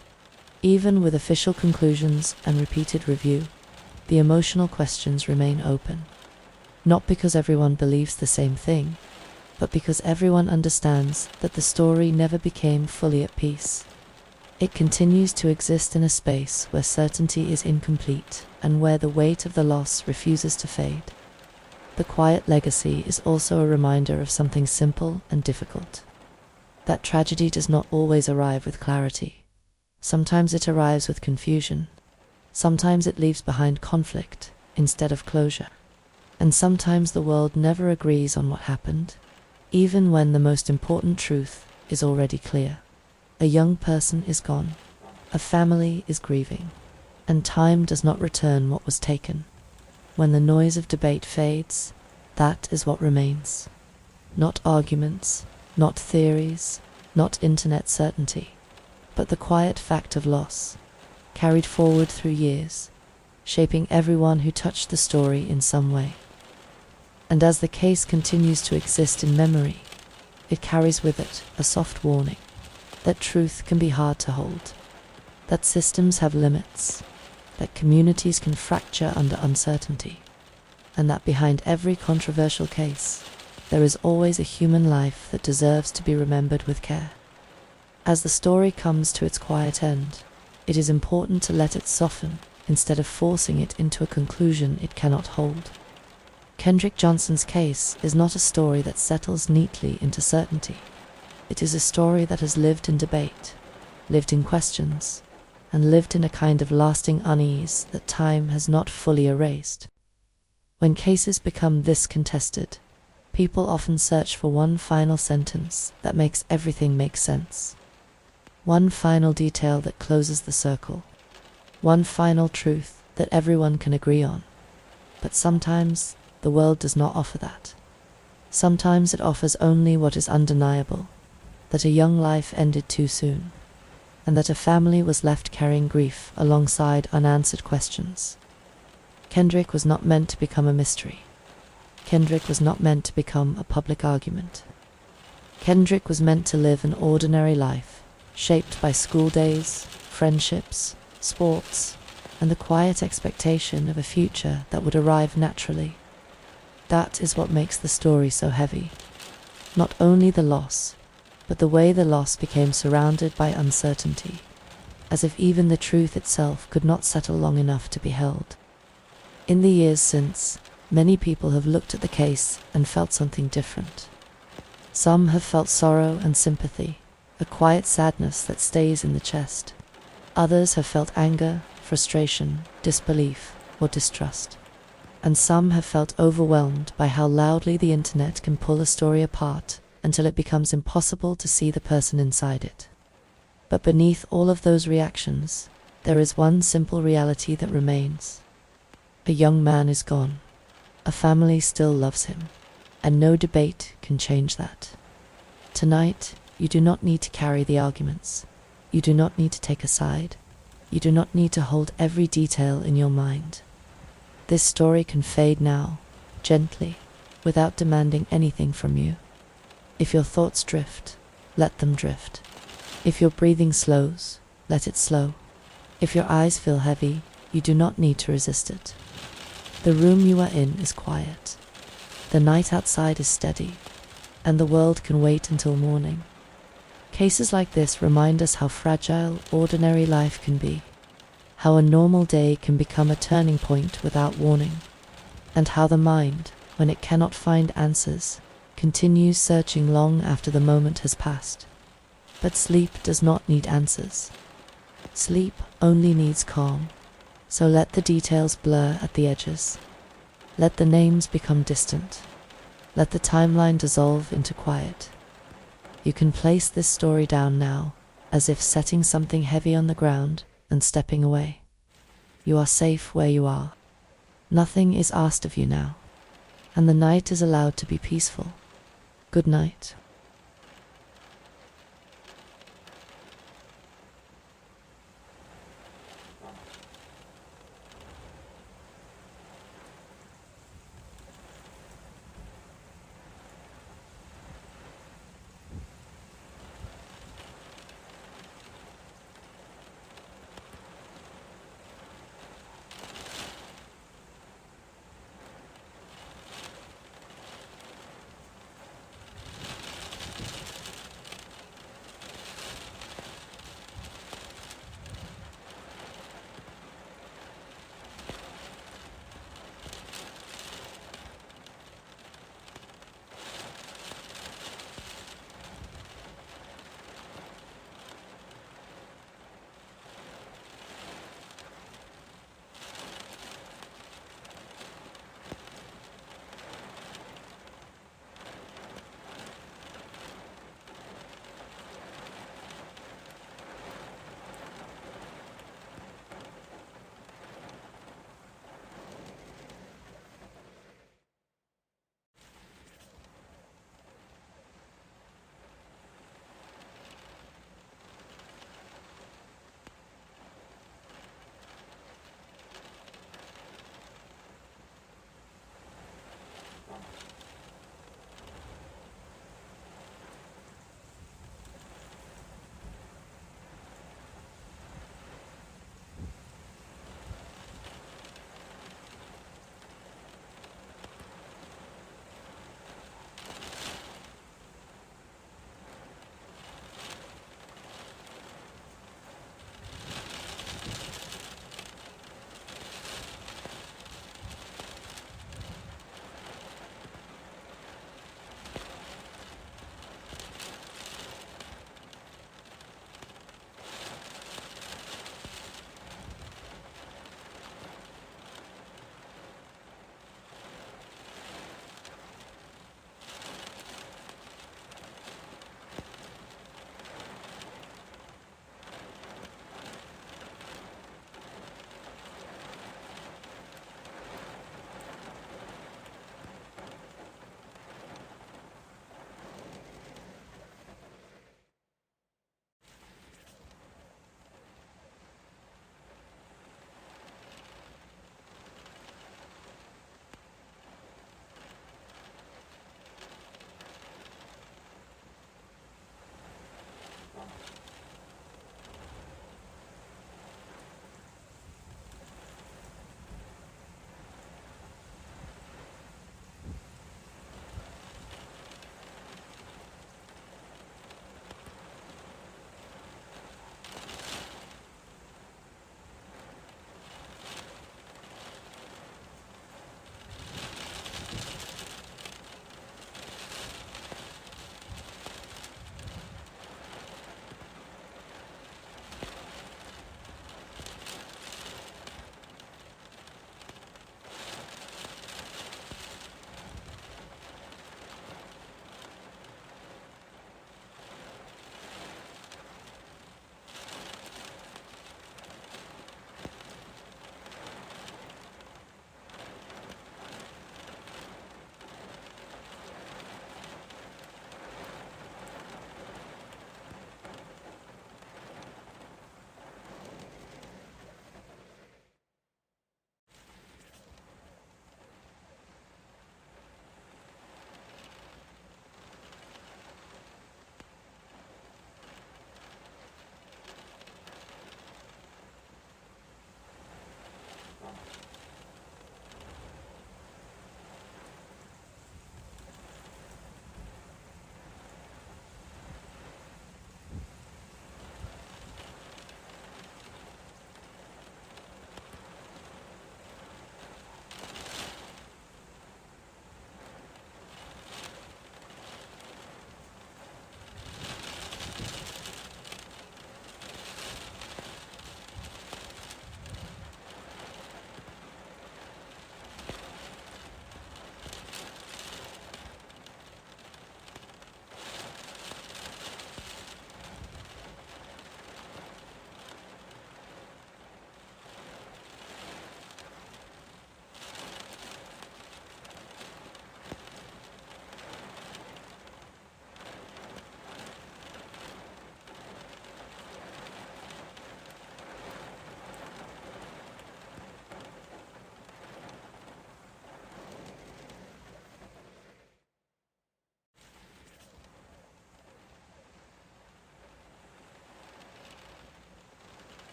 Even with official conclusions and repeated review, the emotional questions remain open. Not because everyone believes the same thing, but because everyone understands that the story never became fully at peace. It continues to exist in a space where certainty is incomplete and where the weight of the loss refuses to fade. The quiet legacy is also a reminder of something simple and difficult. That tragedy does not always arrive with clarity. Sometimes it arrives with confusion. Sometimes it leaves behind conflict instead of closure. And sometimes the world never agrees on what happened, even when the most important truth is already clear. A young person is gone, a family is grieving, and time does not return what was taken. When the noise of debate fades, that is what remains. Not arguments, not theories, not internet certainty, but the quiet fact of loss, carried forward through years, shaping everyone who touched the story in some way. And as the case continues to exist in memory, it carries with it a soft warning that truth can be hard to hold, that systems have limits, that communities can fracture under uncertainty, and that behind every controversial case, there is always a human life that deserves to be remembered with care. As the story comes to its quiet end, it is important to let it soften instead of forcing it into a conclusion it cannot hold. Kendrick Johnson's case is not a story that settles neatly into certainty. It is a story that has lived in debate, lived in questions, and lived in a kind of lasting unease that time has not fully erased. When cases become this contested, people often search for one final sentence that makes everything make sense. One final detail that closes the circle. One final truth that everyone can agree on. But sometimes the world does not offer that. Sometimes it offers only what is undeniable, that a young life ended too soon, and that a family was left carrying grief alongside unanswered questions. Kendrick was not meant to become a mystery. Kendrick was not meant to become a public argument. Kendrick was meant to live an ordinary life, shaped by school days, friendships, sports, and the quiet expectation of a future that would arrive naturally. That is what makes the story so heavy. Not only the loss, but the way the loss became surrounded by uncertainty, as if even the truth itself could not settle long enough to be held. In the years since, many people have looked at the case and felt something different. Some have felt sorrow and sympathy, a quiet sadness that stays in the chest. Others have felt anger, frustration, disbelief, or distrust. And some have felt overwhelmed by how loudly the internet can pull a story apart until it becomes impossible to see the person inside it. But beneath all of those reactions, there is one simple reality that remains. A young man is gone. A family still loves him, and no debate can change that. Tonight, you do not need to carry the arguments. You do not need to take a side. You do not need to hold every detail in your mind. This story can fade now, gently, without demanding anything from you. If your thoughts drift, let them drift. If your breathing slows, let it slow. If your eyes feel heavy, you do not need to resist it. The room you are in is quiet. The night outside is steady, and the world can wait until morning. Cases like this remind us how fragile ordinary life can be, how a normal day can become a turning point without warning, and how the mind, when it cannot find answers, continues searching long after the moment has passed. But sleep does not need answers. Sleep only needs calm, so let the details blur at the edges. Let the names become distant. Let the timeline dissolve into quiet. You can place this story down now, as if setting something heavy on the ground and stepping away. You are safe where you are. Nothing is asked of you now, and the night is allowed to be peaceful. Good night.